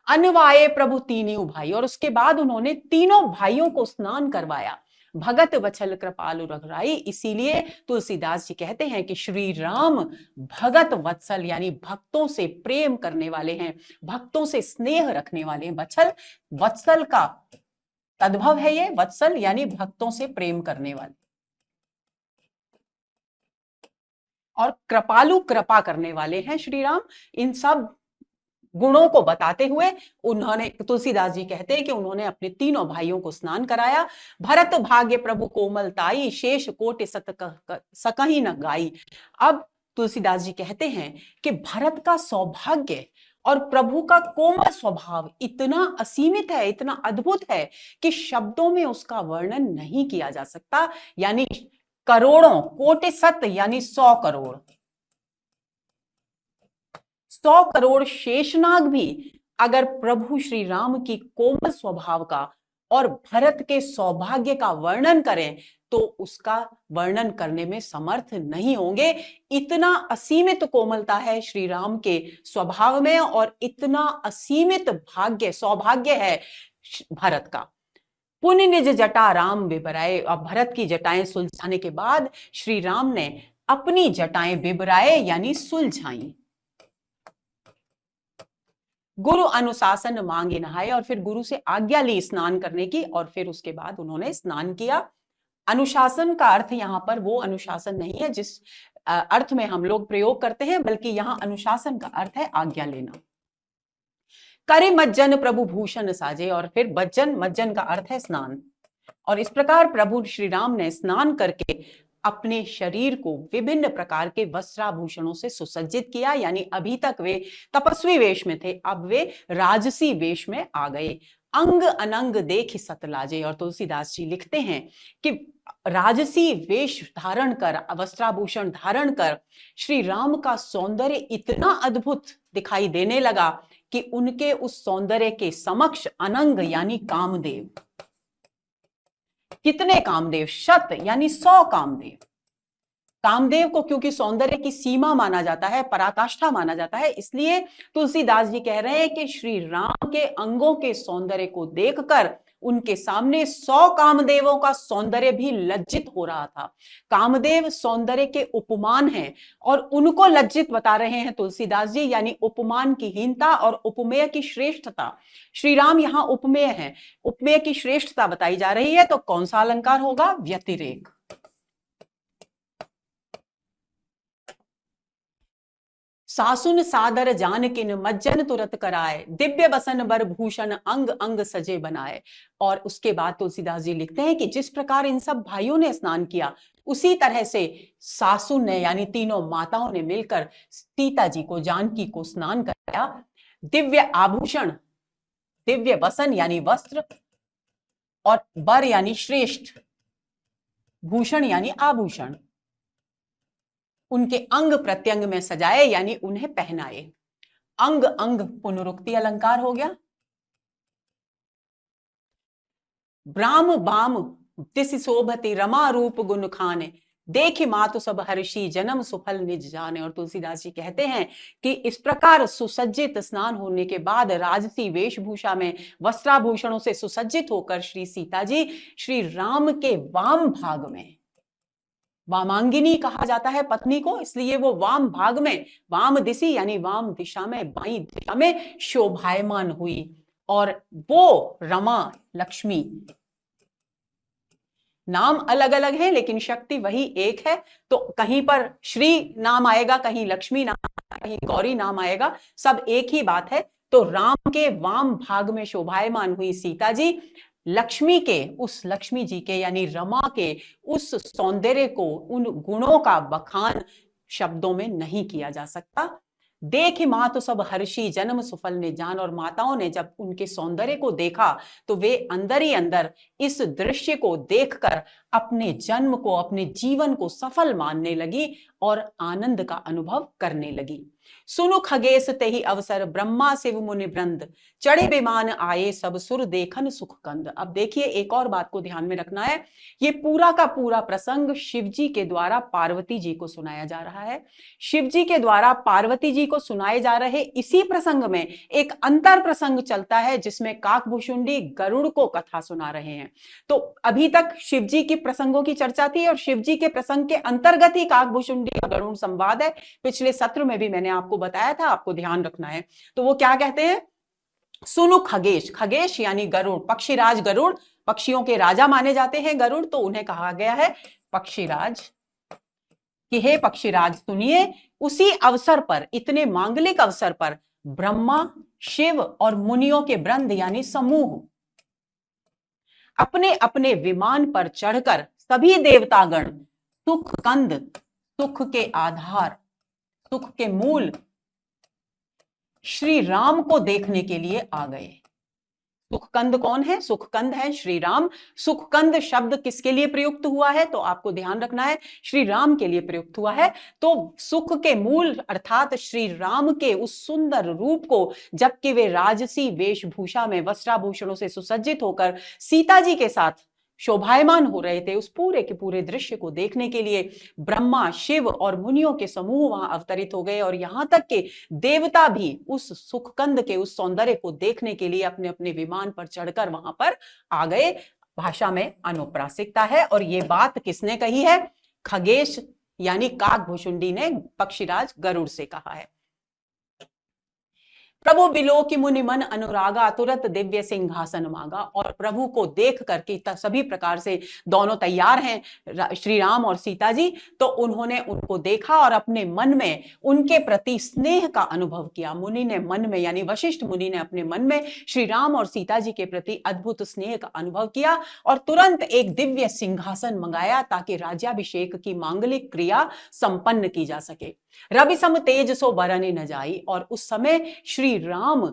अनवाये प्रभु तीनों भाई। और उसके बाद उन्होंने तीनों भाइयों को स्नान करवाया। भगत वत्सल कृपालु रघुराई। इसीलिए तुलसीदास जी कहते हैं कि श्री राम भगत वत्सल यानी भक्तों से प्रेम करने वाले हैं, भक्तों से स्नेह रखने वाले हैं। वत्सल, वत्सल का तद्भव है ये, वत्सल यानी भक्तों से प्रेम करने वाले, और कृपालु कृपा करने वाले हैं श्री राम। इन सब गुणों को बताते हुए उन्होंने, तुलसीदास जी कहते हैं कि उन्होंने अपने तीनों भाइयों को स्नान कराया। भरत भाग्य प्रभु कोमलताई, शेष कोटि सकहि न गाई। अब तुलसीदास जी कहते हैं कि भरत का सौभाग्य और प्रभु का कोमल स्वभाव इतना असीमित है, इतना अद्भुत है कि शब्दों में उसका वर्णन नहीं किया जा सकता। यानी करोड़ों, कोटि सत यानी 100 करोड़, 100 करोड़ शेषनाग भी अगर प्रभु श्री राम की कोमल स्वभाव का और भरत के सौभाग्य का वर्णन करें, तो उसका वर्णन करने में समर्थ नहीं होंगे। इतना असीमित कोमलता है श्री राम के स्वभाव में, और इतना असीमित भाग्य, सौभाग्य है भरत का। पुण्य निज जटा राम विबराए। अब भरत की जटाएं सुलझाने के बाद श्री राम ने अपनी जटाएं बिबराए यानी सुलझाई। गुरु अनुशासन मांगे नहाए, और फिर गुरु से आज्ञा ली स्नान करने की, और फिर उसके बाद उन्होंने स्नान किया। अनुशासन का अर्थ यहां पर वो अनुशासन नहीं है जिस अर्थ में हम लोग प्रयोग करते हैं, बल्कि यहां अनुशासन का अर्थ है आज्ञा लेना। करे मज्जन प्रभु भूषण साजे, और फिर मज्जन, मज्जन का अर्थ है स्नान। और इस प्रकार प्रभु श्री राम ने स्नान करके अपने शरीर को विभिन्न प्रकार के वस्त्राभूषणों से सुसज्जित किया। यानी अभी तक वे तपस्वी वेश में थे, अब वे राजसी वेश में आ गए। अंग अनंग देख सतलाजे, और तुलसीदास जी लिखते हैं कि राजसी वेश धारण कर, वस्त्राभूषण धारण कर श्री राम का सौंदर्य इतना अद्भुत दिखाई देने लगा कि उनके उस सौंदर्य के समक्ष अनंग यानी कामदेव, कितने कामदेव, शत यानी 100 कामदेव। कामदेव को क्योंकि सौंदर्य की सीमा माना जाता है, पराकाष्ठा माना जाता है, इसलिए तुलसीदास जी कह रहे हैं कि श्री राम के अंगों के सौंदर्य को देखकर उनके सामने 100 कामदेवों का सौंदर्य भी लज्जित हो रहा था। कामदेव सौंदर्य के उपमान हैं और उनको लज्जित बता रहे हैं तुलसीदास जी, यानी उपमान की हीनता और उपमेय की श्रेष्ठता। श्री राम यहां उपमेय है, उपमेय की श्रेष्ठता बताई जा रही है। तो कौन सा अलंकार होगा? व्यतिरेक। सासुन सादर जानकिन मज्जन तुरत कराए, दिव्य बसन बर भूषण अंग अंग सजे बनाए। और उसके बाद तुलसीदास जी लिखते हैं कि जिस प्रकार इन सब भाइयों ने स्नान किया, उसी तरह से सासुन ने यानी तीनों माताओं ने मिलकर सीता जी को, जानकी को स्नान कराया। दिव्य आभूषण, दिव्य वसन यानी वस्त्र, और बर यानी श्रेष्ठ, भूषण यानी आभूषण उनके अंग प्रत्यंग में सजाए यानी उन्हें पहनाए। अंग अंग पुनरुक्ति अलंकार हो गया। ब्राह्म बाम दिस शोभति रमा रूप गुण खाने, देखि मातु सब हर्षि जन्म सुफल निज जाने। और तुलसीदास जी कहते हैं कि इस प्रकार सुसज्जित स्नान होने के बाद राजसी वेशभूषा में वस्त्राभूषणों से सुसज्जित होकर श्री सीता जी श्री राम के वाम भाग में, वामांगिनी कहा जाता है पत्नी को, इसलिए वो वाम भाग में, वाम दिशी यानी वाम दिशा में, बाई दिशा में शोभायमान हुई। और वो रमा, लक्ष्मी, नाम अलग अलग है लेकिन शक्ति वही एक है। तो कहीं पर श्री नाम आएगा, कहीं लक्ष्मी नाम, कहीं गौरी नाम आएगा, सब एक ही बात है। तो राम के वाम भाग में शोभायमान हुई सीता जी, लक्ष्मी के, उस लक्ष्मी जी के यानी रमा के उस सौंदर्य को, उन गुणों का बखान शब्दों में नहीं किया जा सकता। देख माँ तो सब हर्षी जन्म सुफल ने जान, और माताओं ने जब उनके सौंदर्य को देखा तो वे अंदर ही अंदर इस दृश्य को देखकर अपने जन्म को, अपने जीवन को सफल मानने लगी और आनंद का अनुभव करने लगी। सुनु खगेश तेहि अवसर ब्रह्मा शिव मुनि वृंद, चढ़े विमान आए सब सुर देखन सुख कंद। अब देखिए एक और बात को ध्यान में रखना है, ये पूरा का पूरा प्रसंग शिव जी के द्वारा पार्वती जी को सुनाया जा रहा है। शिव जी के द्वारा पार्वती जी को सुनाए जा रहे इसी प्रसंग में एक अंतर प्रसंग चलता है जिसमें काकभुशुंडी गरुड़ को कथा सुना रहे हैं। तो अभी तक शिव जी की प्रसंगों की चर्चा थी और शिव जी के प्रसंग के अंतर्गत ही काकभुशुंडी का गरुड़ संवाद है। पिछले सत्र में भी मैंने आपको बताया था, आपको ध्यान रखना है। तो वो क्या कहते हैं? सुनु खगेश, खगेश यानी गरुड़, पक्षीराज गरुड़, पक्षियों के राजा माने जाते हैं गरुड़, तो उन्हें कहा गया है पक्षीराज कि हे पक्षीराज सुनिए, उसी अवसर पर, इतने मांगलिक अवसर पर ब्रह्मा, शिव और मुनियों के वृंद यानी समूह अपने अपने विमान पर चढ़कर सभी देवतागण सुख कंद, सुख के आधार, सुख के मूल श्री राम को देखने के लिए आ गए। सुखकंद कौन है? सुखकंद है श्री राम। सुखकंद शब्द किसके लिए प्रयुक्त हुआ है? तो आपको ध्यान रखना है, श्री राम के लिए प्रयुक्त हुआ है। तो सुख के मूल अर्थात श्री राम के उस सुंदर रूप को जबकि वे राजसी वेशभूषा में वस्त्राभूषणों से सुसज्जित होकर सीता जी के साथ शोभायमान हो रहे थे, उस पूरे के पूरे दृश्य को देखने के लिए ब्रह्मा, शिव और मुनियों के समूह वहां अवतरित हो गए। और यहां तक के देवता भी उस सुखकंद के उस सौंदर्य को देखने के लिए अपने अपने विमान पर चढ़कर वहां पर आ गए। भाषा में अनुप्रासिकता है और ये बात किसने कही है? खगेश यानी काकभुशुंडी ने पक्षीराज गरुड़ से कहा है। प्रभु बिलो की मुनि मन अनुरागा, तुरंत दिव्य सिंहासन मांगा। और प्रभु को देख करके सभी प्रकार से दोनों तैयार हैं, श्री राम और सीता जी, तो उन्होंने उनको देखा और अपने मन में उनके प्रति स्नेह का अनुभव किया। मुनि ने मन में, यानी वशिष्ठ मुनि ने अपने मन में श्री राम और सीता जी के प्रति अद्भुत स्नेह का अनुभव किया और तुरंत एक दिव्य सिंहासन मंगाया ताकि राज्याभिषेक की मांगलिक क्रिया संपन्न की जा सके। रवि सम तेज सो बरने न जाई। और उस समय श्री राम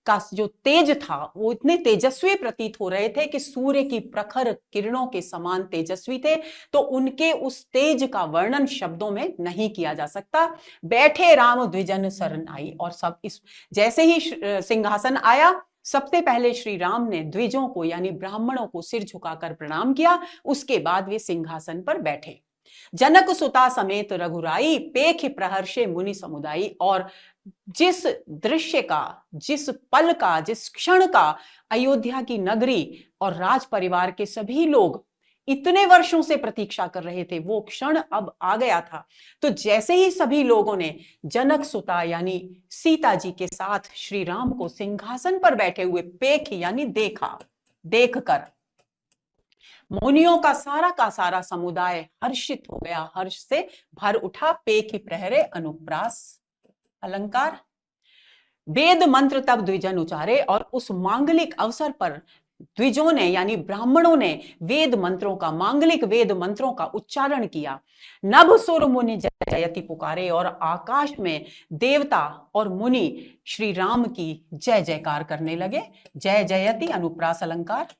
का जो तेज था वो इतने तेजस्वी प्रतीत हो रहे थे कि सूर्य की प्रखर किरणों के समान तेजस्वी थे, तो उनके उस तेज का वर्णन शब्दों में नहीं किया जा सकता। बैठे राम द्विजन शरण आई। और सब इस जैसे ही सिंहासन आया, सबसे पहले श्री राम ने द्विजों को यानी ब्राह्मणों को सिर झुकाकर प्रणाम किया, उसके बाद वे सिंहासन पर बैठे। जनक सुता समेत रघुराई, पेख प्रहर्षे मुनि समुदायी। और जिस दृश्य का, जिस पल का, जिस क्षण का अयोध्या की नगरी और राज परिवार के सभी लोग इतने वर्षों से प्रतीक्षा कर रहे थे, वो क्षण अब आ गया था। तो जैसे ही सभी लोगों ने जनक सुता यानी सीता जी के साथ श्री राम को सिंहासन पर बैठे हुए पेख यानी देखा, देखकर मुनियों का सारा समुदाय हर्षित हो गया, हर्ष से भर उठा। पेख प्रहरे अनुप्रास अलंकार। वेद मंत्र तब द्विजन उचारे। और उस मांगलिक अवसर पर द्विजों ने यानी ब्राह्मणों ने वेद मंत्रों का, मांगलिक वेद मंत्रों का उच्चारण किया। नभ सुर मुनि जयति पुकारे। और आकाश में देवता और मुनि श्री राम की जय जयकार करने लगे। जय जयति अनुप्रास अलंकार।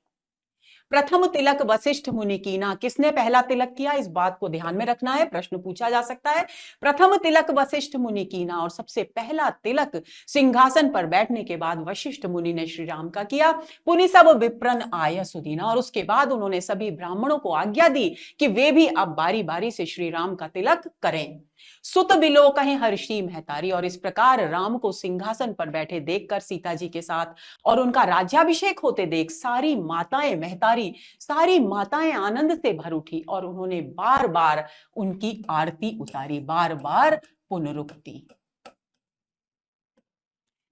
प्रथम तिलक वशिष्ठ मुनि कीना। किसने पहला तिलक किया, इस बात को ध्यान में रखना है, प्रश्न पूछा जा सकता है। प्रथम तिलक वशिष्ठ मुनि कीना। और सबसे पहला तिलक सिंहासन पर बैठने के बाद वशिष्ठ मुनि ने श्री राम का किया। पुनि सब विप्रन आय सुदीना। और उसके बाद उन्होंने सभी ब्राह्मणों को आज्ञा दी कि वे भी अब बारी बारी से श्री राम का तिलक करें। सुत बिलो कहें हर्षी महतारी। और इस प्रकार राम को सिंहासन पर बैठे देखकर सीता जी के साथ और उनका राज्याभिषेक होते देख सारी माताएं महतारी, सारी माताएं आनंद से भर उठी और उन्होंने बार बार उनकी आरती उतारी, बार बार पुनरुक्ति।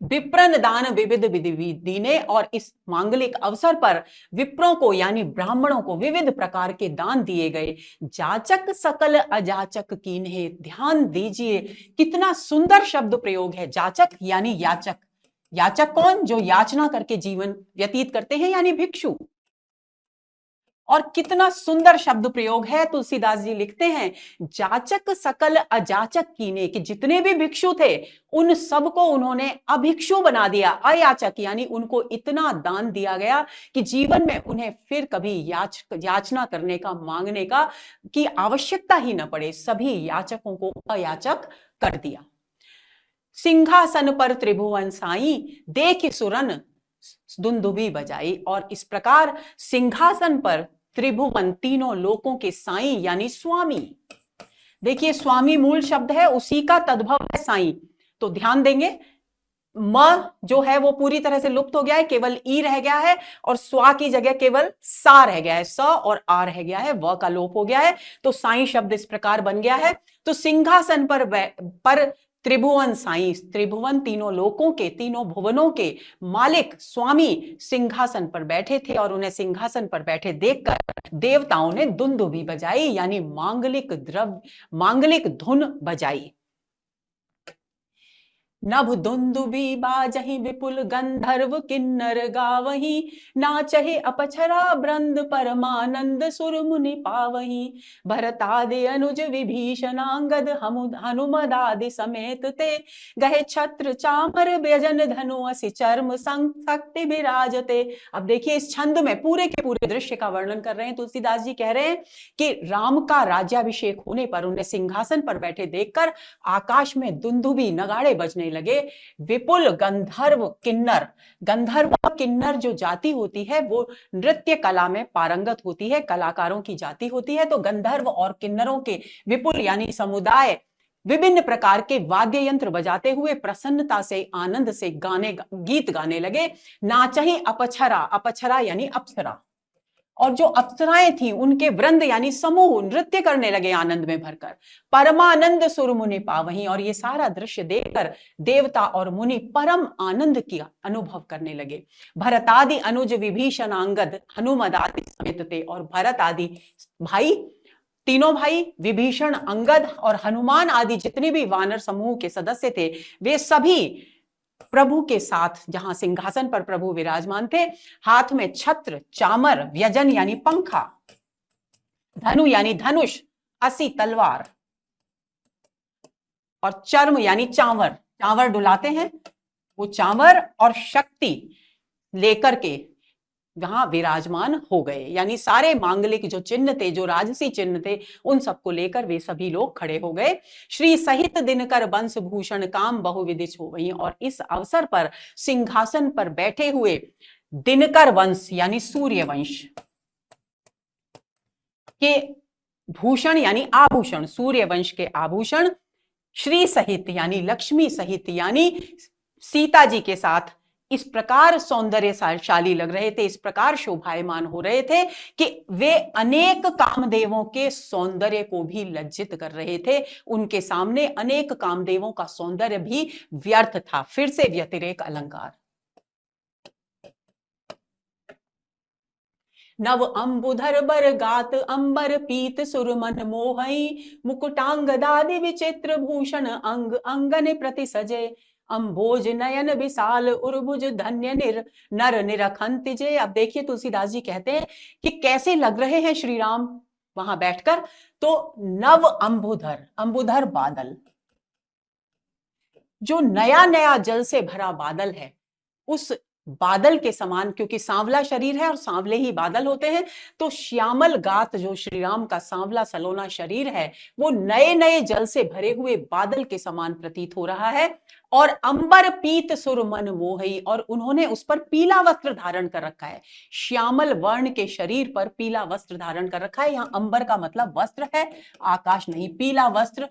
विप्रन दान विविध विधि दीने। और इस मांगलिक अवसर पर विप्रों को यानी ब्राह्मणों को विविध प्रकार के दान दिए गए। जाचक सकल अजाचक कीन्हे। ध्यान दीजिए कितना सुंदर शब्द प्रयोग है। जाचक यानी याचक। याचक कौन, जो याचना करके जीवन व्यतीत करते हैं यानी भिक्षु। और कितना सुंदर शब्द प्रयोग है। तुलसीदास जी लिखते हैं जाचक सकल अजाचक कीने, कि जितने भी भिक्षु थे उन सबको उन्होंने अभिक्षु बना दिया, अयाचक, यानी उनको इतना दान दिया गया कि जीवन में उन्हें फिर कभी याचना करने का, मांगने का की आवश्यकता ही न पड़े। सभी याचकों को अयाचक कर दिया। सिंहासन पर त्रिभुवन साई, देख सुरन दुंदुभी बजाई। और इस प्रकार सिंहासन पर त्रिभुवन, तीनों लोकों के साईं यानी स्वामी। देखिए स्वामी मूल शब्द है, उसी का तद्भव है साईं। तो ध्यान देंगे, म जो है वो पूरी तरह से लुप्त हो गया है, केवल ई रह गया है और स्वा की जगह केवल सा रह गया है, स और आ रह गया है, व का लोप हो गया है। तो साईं शब्द इस प्रकार बन गया है। तो सिंहासन पर त्रिभुवन साईं, त्रिभुवन तीनों लोकों के, तीनों भुवनों के मालिक स्वामी सिंहासन पर बैठे थे और उन्हें सिंहासन पर बैठे देखकर देवताओं ने दुंदुभी बजाई यानी मांगलिक धुन बजाई। नभ दुंदुभी बाजहि विपुल गंधर्व किन्नर गावही, नाचहि अपछरा ब्रंद परमानंद सुर मुनि पावही। भरतादि अनुज विभीषणांगद हनुमदादि समेत ते, गहे छत्र चामर व्यजन धनु असि चर्म शक्ति विराजते। अब देखिए इस छंद में पूरे के पूरे दृश्य का वर्णन कर रहे हैं। तुलसीदास जी कह रहे हैं कि राम का राज्याभिषेक होने पर उन्हें सिंहासन पर बैठे देखकर आकाश में दुंदुभी, नगाड़े बजने लगे। विपुल गंधर्व किन्नर, गंधर्व किन्नर जो जाति होती है वो नृत्य कला में पारंगत होती है, कलाकारों की जाति होती है। तो गंधर्व और किन्नरों के विपुल यानी समुदाय विभिन्न प्रकार के वाद्य यंत्र बजाते हुए प्रसन्नता से, आनंद से गीत गाने लगे। नाचहि अपछरा, अपछरा यानी अप्सरा, और जो अप्सराएं थी उनके वृंद यानी समूह नृत्य करने लगे आनंद में भरकर। परमानंद सुर मुनि पावहीं, और ये सारा दृश्य देखकर देवता और मुनि परम आनंद की अनुभव करने लगे। भरत आदि अनुज विभीषण अंगद हनुमद आदि समेत थे, और भरत आदि भाई, तीनों भाई विभीषण अंगद और हनुमान आदि जितने भी वानर समूह के सदस्य थे, वे सभी प्रभु के साथ जहां सिंहासन पर प्रभु विराजमान थे, हाथ में छत्र, चामर, व्यजन यानी पंखा, धनु यानी धनुष, असी तलवार, और चर्म यानी चांवर, चांवर डुलाते हैं, वो चांवर और शक्ति लेकर के वहां विराजमान हो गए। यानी सारे मांगलिक जो चिन्ह थे, जो राजसी चिन्ह थे, उन सबको लेकर वे सभी लोग खड़े हो गए। श्री सहित दिनकर वंश भूषण काम बहुविदिश हो गई। और इस अवसर पर सिंहासन पर बैठे हुए दिनकर वंश यानी सूर्य वंश के भूषण यानी आभूषण, सूर्य वंश के आभूषण श्री सहित यानी लक्ष्मी सहित यानी सीता जी के साथ इस प्रकार सौंदर्यशाली लग रहे थे, इस प्रकार शोभायमान हो रहे थे कि वे अनेक कामदेवों के सौंदर्य को भी लज्जित कर रहे थे। उनके सामने अनेक कामदेवों का सौंदर्य भी व्यर्थ था। फिर से व्यतिरेक अलंकार। नव अंबुधर बर गात अंबर पीत सुरमन मोहई, मुकुटांग दादि विचित्र भूषण अंग अंगन प्रति सजे, अंबोज नयन विशाल उर्भुज धन्य नर निरखंत जे। अब देखिए तुलसीदास जी कहते हैं कि कैसे लग रहे हैं श्री राम वहां बैठकर। तो नव अंबुधर, अंबुधर बादल, जो नया नया जल से भरा बादल है, उस बादल के समान, क्योंकि सांवला शरीर है और सांवले ही बादल होते हैं, तो श्यामल गात जो श्री राम का सांवला सलोना शरीर है, वो नए नए जल से भरे हुए बादल के समान प्रतीत हो रहा है। और अंबर पीत सुर मन मोहई, और उन्होंने उस पर पीला वस्त्र धारण कर रखा है। श्यामल वर्ण के शरीर पर पीला वस्त्र धारण कर रखा है। यहां अंबर का मतलब वस्त्र है, आकाश नहीं। पीला वस्त्र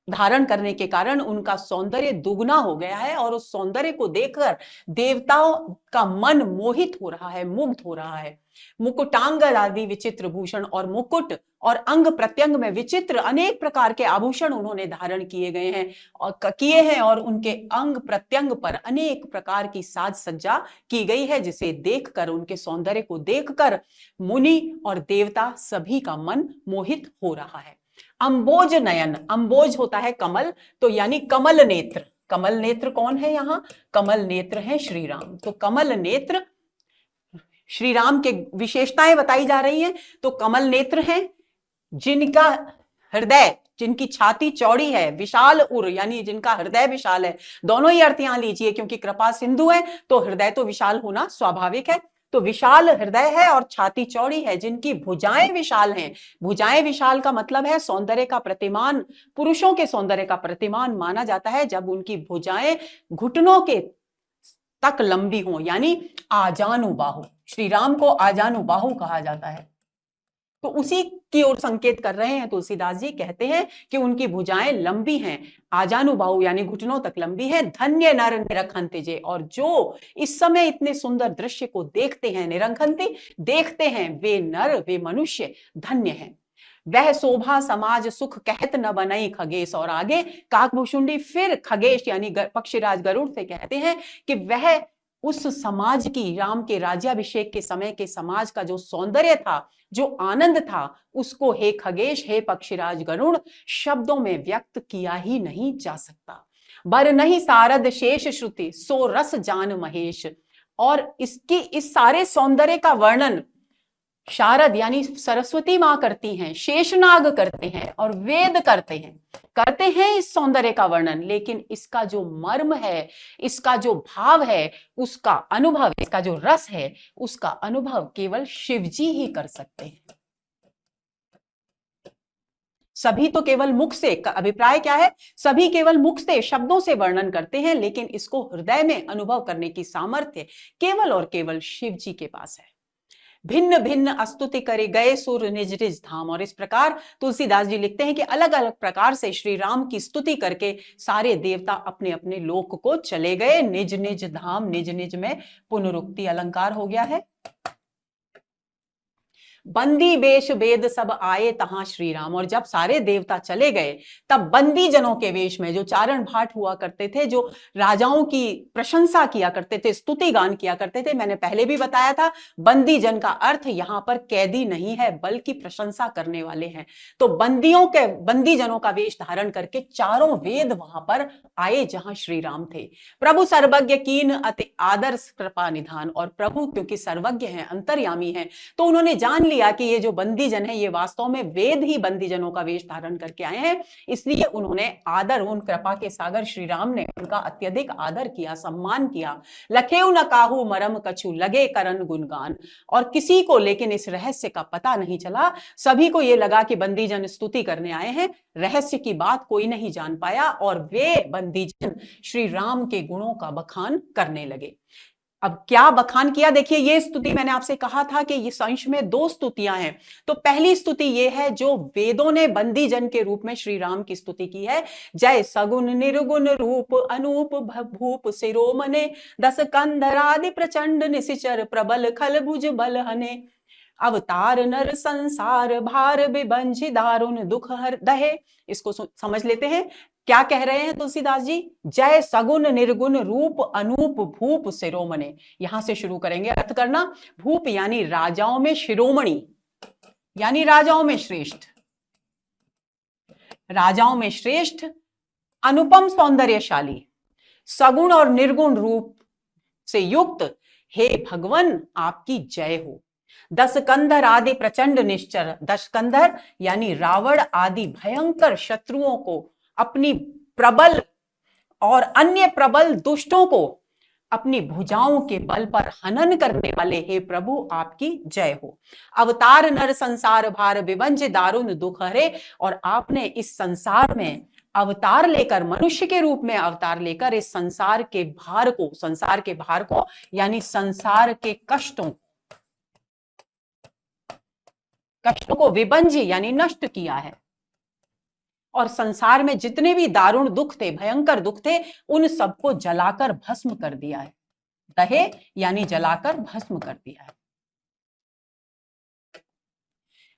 धारण करने के कारण उनका सौंदर्य दुगना हो गया है, और उस सौंदर्य को देखकर देवताओं का मन मोहित हो रहा है, मुग्ध हो रहा है। मुकुटांग आदि विचित्र भूषण, और मुकुट और अंग प्रत्यंग में विचित्र अनेक प्रकार के आभूषण उन्होंने धारण किए गए हैं और उनके अंग प्रत्यंग पर अनेक प्रकार की साज सज्जा की गई है, जिसे देखकर, उनके सौंदर्य को देखकर मुनि और देवता सभी का मन मोहित हो रहा है। अंबोज नयन, अंबोज होता है कमल, तो यानी कमल नेत्र। कमल नेत्र कौन है यहाँ? कमल नेत्र है श्री राम। तो कमल नेत्र श्री राम के विशेषताएं बताई जा रही हैं। तो कमल नेत्र हैं जिनका हृदय, जिनकी छाती चौड़ी है, विशाल उर यानी जिनका हृदय विशाल है। दोनों ही अर्थ यहां लीजिए, क्योंकि कृपा सिंधु है तो हृदय तो विशाल होना स्वाभाविक है। तो विशाल हृदय है और छाती चौड़ी है। जिनकी भुजाएं विशाल हैं, भुजाएं विशाल का मतलब है सौंदर्य का प्रतिमान, पुरुषों के सौंदर्य का प्रतिमान माना जाता है जब उनकी भुजाएं घुटनों के तक लंबी हो, यानी आजानुबाहु। श्री राम को आजानुबाहु कहा जाता है। तो उसी की ओर संकेत कर रहे हैं तुलसीदास जी। कहते हैं कि उनकी भुजाएं लंबी हैं, आजानुबाहु यानी घुटनों तक लंबी है। धन्य नर निरखंति जे, और जो इस समय इतने सुंदर दृश्य को देखते हैं, निरखंति देखते हैं, वे नर, वे मनुष्य धन्य हैं। वह शोभा समाज सुख कहत न बनई खगेश। और आगे काकभुशुंडी फिर खगेश यानी पक्षीराज गरुड़ से कहते हैं कि वह उस समाज की, राम के राज्याभिषेक के समय के समाज का जो सौंदर्य था, जो आनंद था, उसको हे खगेश, हे पक्षीराज गरुड़, शब्दों में व्यक्त किया ही नहीं जा सकता। बर नहीं सारद शेष श्रुति सो रस जान महेश। और इसकी, इस सारे सौंदर्य का वर्णन शारद यानी सरस्वती मां करती हैं, शेषनाग करते हैं और वेद करते हैं इस सौंदर्य का वर्णन। लेकिन इसका जो मर्म है, इसका जो भाव है, उसका अनुभव, इसका जो रस है, उसका अनुभव केवल शिवजी ही कर सकते हैं। सभी तो केवल मुख से, अभिप्राय क्या है, सभी केवल मुख से, शब्दों से वर्णन करते हैं, लेकिन इसको हृदय में अनुभव करने की सामर्थ्य केवल और केवल शिवजी के पास है। भिन्न भिन्न स्तुति करे गए सुर निज निज धाम। और इस प्रकार तुलसीदास जी लिखते हैं कि अलग अलग प्रकार से श्री राम की स्तुति करके सारे देवता अपने अपने लोक को चले गए, निज निज धाम। निज निज में पुनरुक्ति अलंकार हो गया है। बंदी वेश वेद सब आए तहां श्री राम। और जब सारे देवता चले गए तब बंदी जनों के वेश में, जो चारण भाट हुआ करते थे, जो राजाओं की प्रशंसा किया करते थे, स्तुति गान किया करते थे, मैंने पहले भी बताया था बंदी जन का अर्थ यहां पर कैदी नहीं है बल्कि प्रशंसा करने वाले हैं। तो बंदी जनों का वेश धारण करके चारों वेद वहां पर आए जहां श्री राम थे। प्रभु सर्वज्ञ कीन अति आदर कृपा निधान। और प्रभु क्योंकि सर्वज्ञ हैं, अंतर्यामी हैं, तो उन्होंने जान लिया कि ये जो बंदी जन है ये वास्तव में वेद ही बंदी जनों का वेश धारण करके आए हैं, इसलिए उन्होंने आदर, उन कृपा के सागर श्री राम ने उनका अत्यधिक आदर किया, सम्मान किया। लखेऊ न काहू मरम कछु लगे करन गुणगान। और किसी को लेकिन इस रहस्य का पता नहीं चला, सभी को यह लगा कि बंदी जन स्तुति करने आए हैं, रहस्य की बात कोई नहीं जान पाया और वे बंदी जन श्री राम के गुणों का बखान करने लगे। अब क्या बखान किया, देखिए ये स्तुति मैंने आपसे कहा था कि ये अंश में दो स्तुतियां हैं। तो पहली स्तुति ये है जो वेदों ने बंदी जन के रूप में श्री राम की स्तुति की है। जय सगुन निर्गुण रूप अनूप भूप शिरोमणे, दस कंधरादि प्रचंड निशिचर प्रबल खल भुज बल हने, अवतार नर संसार भार विभंजि दारुण दुख हर दहे। इसको समझ लेते हैं, क्या कह रहे हैं तुलसीदास जी। जय सगुन निर्गुण रूप अनूप भूप शिरोमणे, यहां से शुरू करेंगे अर्थ करना। भूप यानी राजाओं में शिरोमणि, यानी राजाओं में श्रेष्ठ, राजाओं में श्रेष्ठ, अनुपम सौंदर्यशाली, सगुण और निर्गुण रूप से युक्त, हे भगवान आपकी जय हो। दस कंधर आदि प्रचंड निश्चर, दस कंधर यानी रावण आदि भयंकर शत्रुओं को, अपनी प्रबल और अन्य प्रबल दुष्टों को अपनी भुजाओं के बल पर हनन करने वाले हे प्रभु आपकी जय हो। अवतार नर संसार भार विभंज दारुण दुख हरे। और आपने इस संसार में अवतार लेकर, मनुष्य के रूप में अवतार लेकर इस संसार के भार को यानी संसार के कष्टों को विभंज यानी नष्ट किया है। और संसार में जितने भी दारुण दुख थे, भयंकर दुख थे, उन सबको जलाकर भस्म कर दिया है। दहे यानी जलाकर भस्म कर दिया है।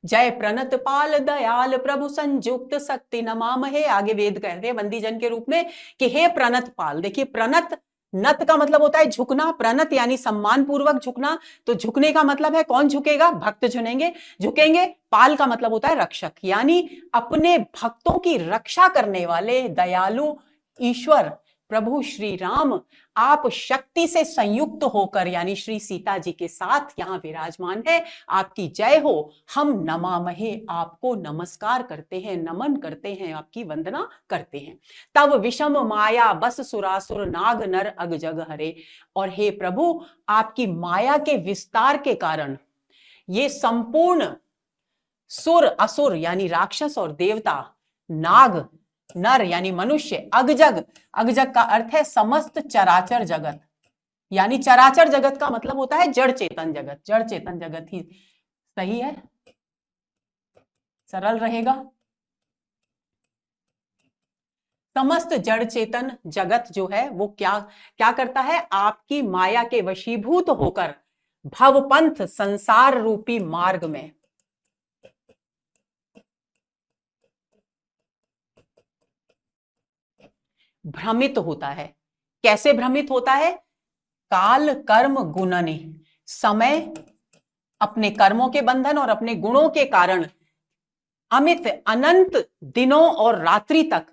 जय प्रणत पाल दयाल प्रभु संयुक्त शक्ति नमामहे। आगे वेद कहते हैं बंदी जन के रूप में कि हे प्रणत पाल। देखिए प्रणत, नत का मतलब होता है झुकना, प्रणत यानी सम्मान पूर्वक झुकना। तो झुकने का मतलब है कौन झुकेगा, भक्त झुकेंगे। पाल का मतलब होता है रक्षक, यानी अपने भक्तों की रक्षा करने वाले दयालु ईश्वर प्रभु श्री राम, आप शक्ति से संयुक्त होकर यानी श्री सीता जी के साथ यहां विराजमान है। आपकी जय हो। हम नमामहे, आपको नमस्कार करते हैं, नमन करते हैं, आपकी वंदना करते हैं। तब विषम माया बस सुरासुर नाग नर अग जग हरे। और हे प्रभु आपकी माया के विस्तार के कारण ये संपूर्ण सुर असुर यानी राक्षस और देवता, नाग नर यानी मनुष्य, अगजग, अगजग का अर्थ है समस्त चराचर जगत, यानी चराचर जगत का मतलब होता है जड़ चेतन जगत। जड़ चेतन जगत ही सही है, सरल रहेगा। समस्त जड़ चेतन जगत जो है वो क्या करता है, आपकी माया के वशीभूत होकर भवपंथ संसार रूपी मार्ग में भ्रमित होता है। कैसे भ्रमित होता है, काल कर्म गुणने, समय अपने कर्मों के बंधन और अपने गुणों के कारण अमित अनंत दिनों और रात्रि तक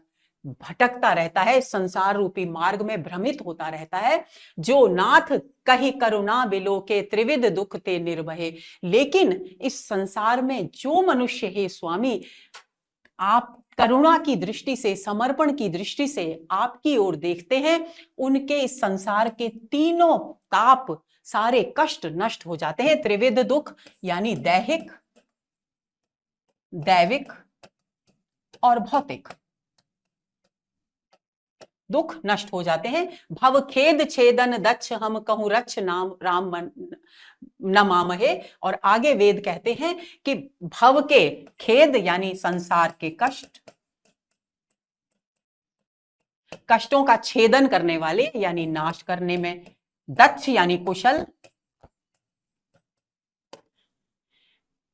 भटकता रहता है, संसार रूपी मार्ग में भ्रमित होता रहता है। जो नाथ कही करुणा बिलोके त्रिविध दुख ते निर्भय। लेकिन इस संसार में जो मनुष्य है स्वामी, आप करुणा की दृष्टि से, समर्पण की दृष्टि से आपकी ओर देखते हैं, उनके इस संसार के तीनों ताप, सारे कष्ट नष्ट हो जाते हैं। त्रिविध दुख यानी दैहिक, दैविक और भौतिक दुख नष्ट हो जाते हैं। भव खेद छेदन दक्ष हम कहूं रक्ष नाम राम नमामहे। और आगे वेद कहते हैं कि भव के, खेद यानी संसार के कष्ट, कष्टों का छेदन करने वाले यानी नाश करने में, दक्ष यानी कुशल,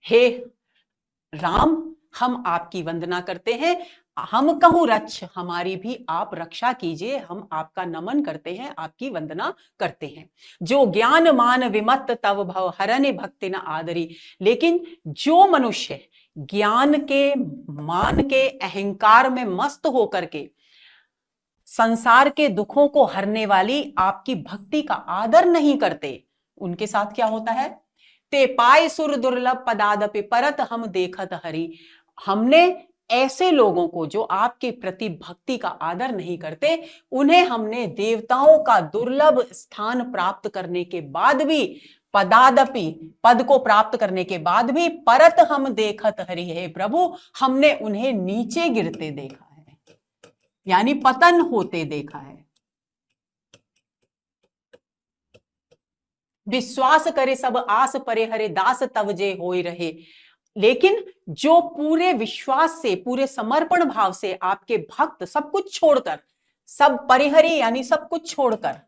हे राम, हम आपकी वंदना करते हैं। हम कहूं रक्ष, हमारी भी आप रक्षा कीजिए। हम आपका नमन करते हैं, आपकी वंदना करते हैं। जो ज्ञान मान विमत्त तव भव हरने भक्ति न आदरी। लेकिन जो मनुष्य ज्ञान के, मान के, अहंकार में मस्त होकर के संसार के दुखों को हरने वाली आपकी भक्ति का आदर नहीं करते, उनके साथ क्या होता है? ते पाए सुर दुर्लभ पदादपि परत हम देखत हरि। हमने ऐसे लोगों को जो आपके प्रति भक्ति का आदर नहीं करते, उन्हें हमने देवताओं का दुर्लभ स्थान प्राप्त करने के बाद भी, पदादपि पद को प्राप्त करने के बाद भी, परत हम देखत हरि, हे प्रभु हमने उन्हें नीचे गिरते देखा है, यानी पतन होते देखा है। विश्वास करे सब आस परे हरे दास तव जे होई रहे। लेकिन जो पूरे विश्वास से, पूरे समर्पण भाव से आपके भक्त सब कुछ छोड़कर, सब परिहरी यानी सब कुछ छोड़कर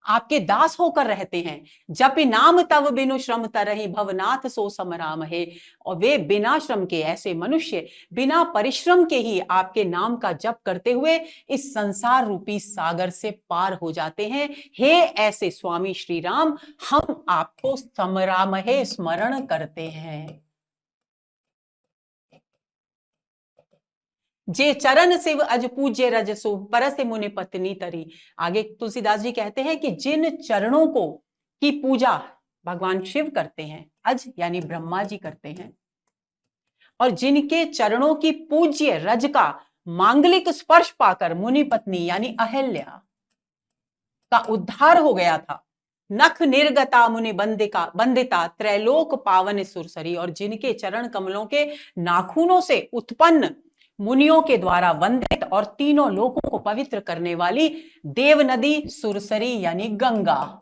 आपके दास होकर रहते हैं, जप नाम तव बिनु श्रम तरहि भवनाथ सो समराम है। और वे बिना श्रम के, ऐसे मनुष्य बिना परिश्रम के ही आपके नाम का जप करते हुए इस संसार रूपी सागर से पार हो जाते हैं। हे ऐसे स्वामी श्री राम, हम आपको समराम है स्मरण करते हैं। जे चरण शिव अज पूज्य रजसु परस मुनि पत्नी तरी। आगे तुलसीदास जी कहते हैं कि जिन चरणों को की पूजा भगवान शिव करते हैं, अज यानी ब्रह्मा जी करते हैं, और जिनके चरणों की पूज्य रज का मांगलिक स्पर्श पाकर मुनि पत्नी यानी अहल्या का उद्धार हो गया था। नख निर्गता मुनि बंदिका बंदिता त्रैलोक पावन सुरसरी। और जिनके चरण कमलों के नाखूनों से उत्पन्न, मुनियों के द्वारा वंदित और तीनों लोकों को पवित्र करने वाली देव नदी सुरसरी यानी गंगा,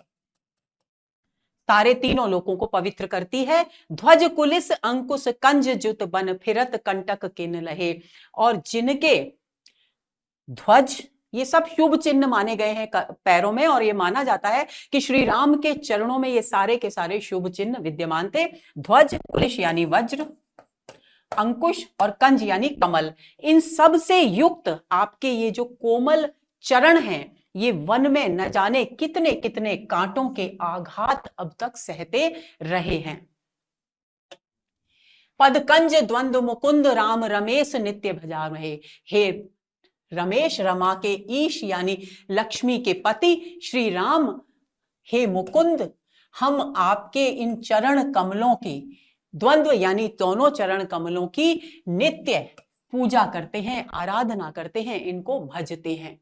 सारे तीनों लोकों को पवित्र करती है। ध्वज कुलिस अंकुश कंज जुत बन फिरत कंटक किन लहे। और जिनके ध्वज, ये सब शुभ चिन्ह माने गए हैं पैरों में, और ये माना जाता है कि श्री राम के चरणों में ये सारे के सारे शुभ चिन्ह विद्यमान थे। ध्वज, कुलिश यानी वज्र, अंकुश और कंज यानी कमल, इन सब से युक्त आपके ये जो कोमल चरण हैं, ये वन में न जाने कितने कितने कांटों के आघात अब तक सहते रहे हैं। पद कंज द्वंद्व मुकुंद राम रमेश नित्य भजा रहे। हे रमेश, रमा के ईश यानी लक्ष्मी के पति श्री राम, हे मुकुंद, हम आपके इन चरण कमलों की, द्वंद्व यानी दोनों चरण कमलों की नित्य पूजा करते हैं, आराधना करते हैं, इनको भजते हैं।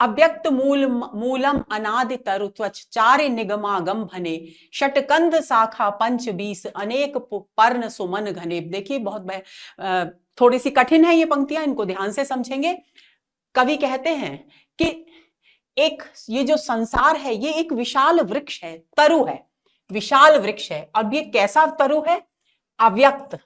अव्यक्त मूलम अनादि तरु त्वच चारे निगमागम भने षटकंध शाखा पंच बीस अनेक पर्ण सुमन घने। देखिए बहुत थोड़ी सी कठिन है ये पंक्तियां, इनको ध्यान से समझेंगे। कवि कहते हैं कि एक ये जो संसार है ये एक विशाल वृक्ष है, तरु है, विशाल वृक्ष है। अब ये कैसा तरु है? अव्यक्त,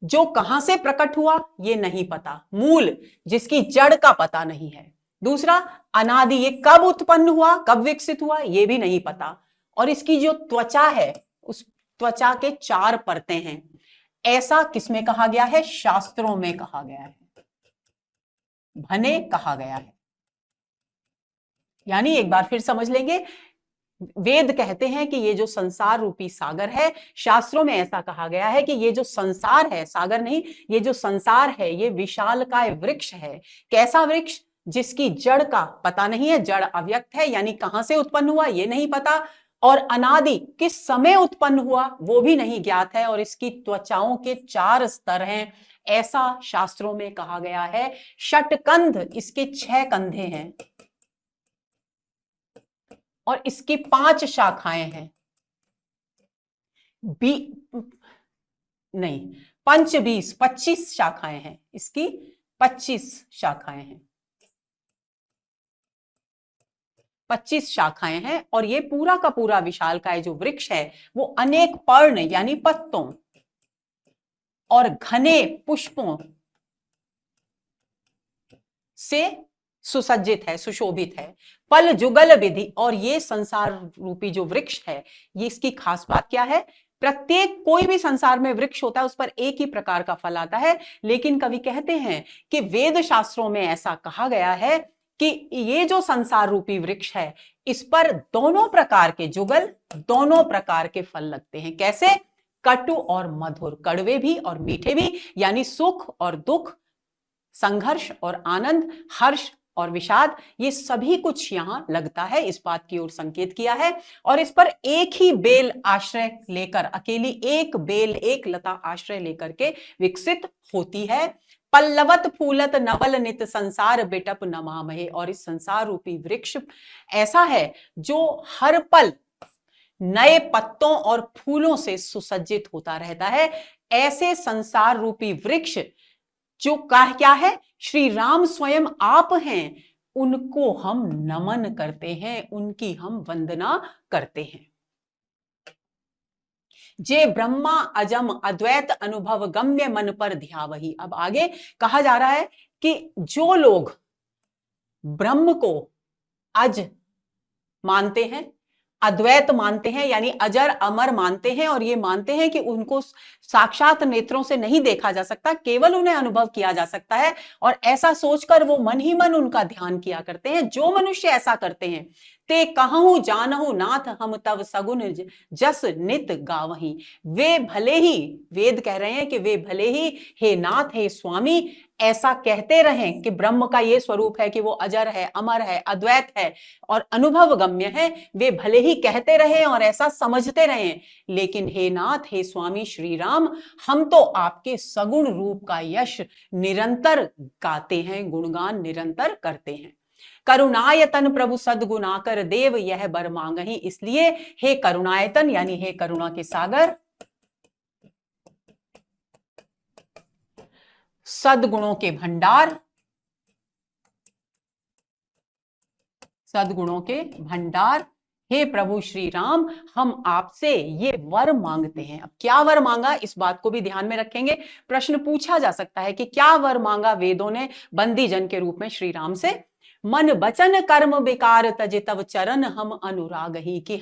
जो कहां से प्रकट हुआ ये नहीं पता, मूल जिसकी जड़ का पता नहीं है। दूसरा अनादि, ये कब उत्पन्न हुआ, कब विकसित हुआ ये भी नहीं पता। और इसकी जो त्वचा है, उस त्वचा के 4 परतें हैं। ऐसा किसमें कहा गया है? शास्त्रों में कहा गया है, भने कहा गया है। यानी एक बार फिर समझ लेंगे, वेद कहते हैं कि ये जो संसार रूपी सागर है, शास्त्रों में ऐसा कहा गया है कि ये जो संसार है, सागर नहीं, ये जो संसार है ये विशालकाय वृक्ष है। कैसा वृक्ष? जिसकी जड़ का पता नहीं है, जड़ अव्यक्त है, यानी कहां से उत्पन्न हुआ ये नहीं पता, और अनादि किस समय उत्पन्न हुआ वो भी नहीं ज्ञात है, और इसकी त्वचाओं के 4 स्तर हैं, ऐसा शास्त्रों में कहा गया है। षटकंध, इसके 6 कंधे हैं, और इसकी 5 शाखाएं हैं। नहीं, पंच 20, 25 शाखाएं हैं, इसकी 25 शाखाएं हैं, 25 शाखाएं हैं। और ये पूरा का पूरा विशालकाय जो वृक्ष है वो अनेक पर्ण यानी पत्तों और घने पुष्पों से सुसज्जित है, सुशोभित है। फल जुगल विधि, और ये संसार रूपी जो वृक्ष है, ये इसकी खास बात क्या है? प्रत्येक कोई भी संसार में वृक्ष होता है उस पर एक ही प्रकार का फल आता है, लेकिन कवि कहते हैं कि वेद शास्त्रों में ऐसा कहा गया है कि ये जो संसार रूपी वृक्ष है इस पर दोनों प्रकार के जुगल, दोनों प्रकार के फल लगते हैं। कैसे? कटु और मधुर, कड़वे भी और मीठे भी, यानी सुख और दुख, संघर्ष और आनंद, हर्ष और विषाद, ये सभी कुछ यहां लगता है, इस बात की ओर संकेत किया है। और इस पर एक ही बेल आश्रय लेकर, अकेली एक बेल, एक लता आश्रय लेकर के विकसित होती है। पल्लवत फूलत नवल नित संसार बिटप नमामहे, और इस संसार रूपी वृक्ष ऐसा है जो हर पल नए पत्तों और फूलों से सुसज्जित होता रहता है। ऐसे संसार रूपी वृक्ष जो क्या है, श्री राम स्वयं आप हैं, उनको हम नमन करते हैं, उनकी हम वंदना करते हैं। जे ब्रह्मा अजम अद्वैत अनुभव गम्य मन पर ध्यावही। अब आगे कहा जा रहा है कि जो लोग ब्रह्म को अज मानते हैं, अद्वैत मानते हैं, यानी अजर अमर मानते हैं, और ये मानते हैं कि उनको साक्षात नेत्रों से नहीं देखा जा सकता, केवल उन्हें अनुभव किया जा सकता है, और ऐसा सोचकर वो मन ही मन उनका ध्यान किया करते हैं। जो मनुष्य ऐसा करते हैं, ते कहूं जानहु नाथ हम तव सगुन जस नित गावही। वे भले ही, वेद कह रहे हैं कि वे भले ही हे नाथ, हे स्वामी, ऐसा कहते रहें कि ब्रह्म का ये स्वरूप है कि वो अजर है, अमर है, अद्वैत है और अनुभव गम्य है, वे भले ही कहते रहें और ऐसा समझते रहें, लेकिन हे नाथ, हे स्वामी श्री राम, हम तो आपके सगुण रूप का यश निरंतर गाते हैं, गुणगान निरंतर करते हैं। करुणायतन प्रभु सद्गुणाकर देव यह बर मांगही। इसलिए हे करुणायतन, यानी हे करुणा के सागर, सद्गुणों के भंडार, सद्गुणों के भंडार, हे प्रभु श्री राम, हम आपसे ये वर मांगते हैं। अब क्या वर मांगा, इस बात को भी ध्यान में रखेंगे। प्रश्न पूछा जा सकता है कि क्या वर मांगा वेदों ने बंदी जन के रूप में श्री राम से। मन वचन कर्म विकार तज तव चरण हम अनुराग ही, कि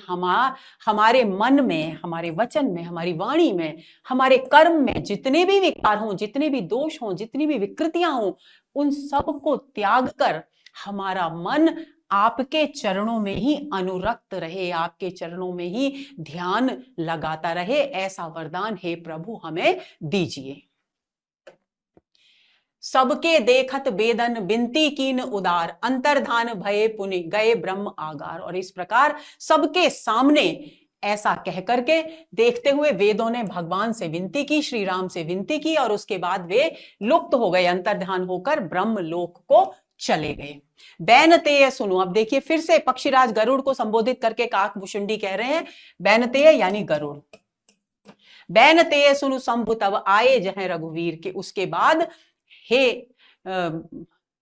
हमारे मन में, हमारे वचन में, हमारी वाणी में, हमारे कर्म में जितने भी विकार हों, जितने भी दोष हों, जितनी भी विकृतियां हों, उन सब को त्याग कर हमारा मन आपके चरणों में ही अनुरक्त रहे, आपके चरणों में ही ध्यान लगाता रहे, ऐसा वरदान हे प्रभु हमें दीजिए। सबके देखत बेदन बिनती कीन उदार, अंतर्धान भये पुनि गए ब्रह्म आगार। और इस प्रकार सबके सामने ऐसा कह करके, देखते हुए वेदों ने भगवान से विनती की, श्री राम से विनती की, और उसके बाद वे लुप्त हो गए, अंतर्धान होकर ब्रह्म लोक को चले गए। बैनतेय सुनो। अब देखिए फिर से पक्षीराज गरुड़ को संबोधित करके काकभूषुंडी कह रहे हैं, बैनतेय यानी गरुड़। बैनतेय सुनु शंभु तब आए जहां रघुवीर, के उसके बाद हे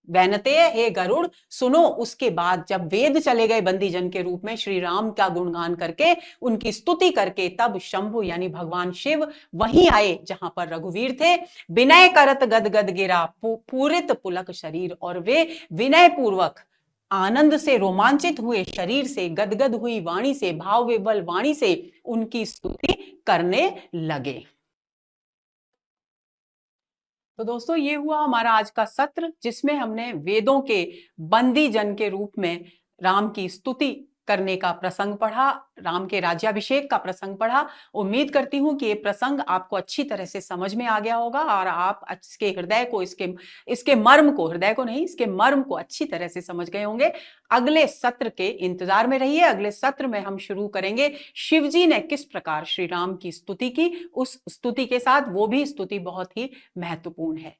बैनतेय, हे गरुड़ सुनो, उसके बाद जब वेद चले गए बंदी जन के रूप में, श्री राम का गुणगान करके, उनकी स्तुति करके, तब शंभु यानी भगवान शिव वहीं आए जहां पर रघुवीर थे। विनय करत गदगद गिरा पूरित पुलक शरीर, और वे विनय पूर्वक, आनंद से रोमांचित हुए शरीर से, गदगद हुई वाणी से, भाव विवल वाणी से उनकी स्तुति करने लगे। तो दोस्तों ये हुआ हमारा आज का सत्र, जिसमें हमने वेदों के बंदी जन के रूप में राम की स्तुति करने का प्रसंग पढ़ा, राम के राज्याभिषेक का प्रसंग पढ़ा। उम्मीद करती हूं कि ये प्रसंग आपको अच्छी तरह से समझ में आ गया होगा और आप इसके हृदय को, इसके मर्म को, हृदय को नहीं, इसके मर्म को अच्छी तरह से समझ गए होंगे। अगले सत्र के इंतजार में रहिए। अगले सत्र में हम शुरू करेंगे शिवजी ने किस प्रकार श्री राम की स्तुति की, उस स्तुति के साथ, वो भी स्तुति बहुत ही महत्वपूर्ण है।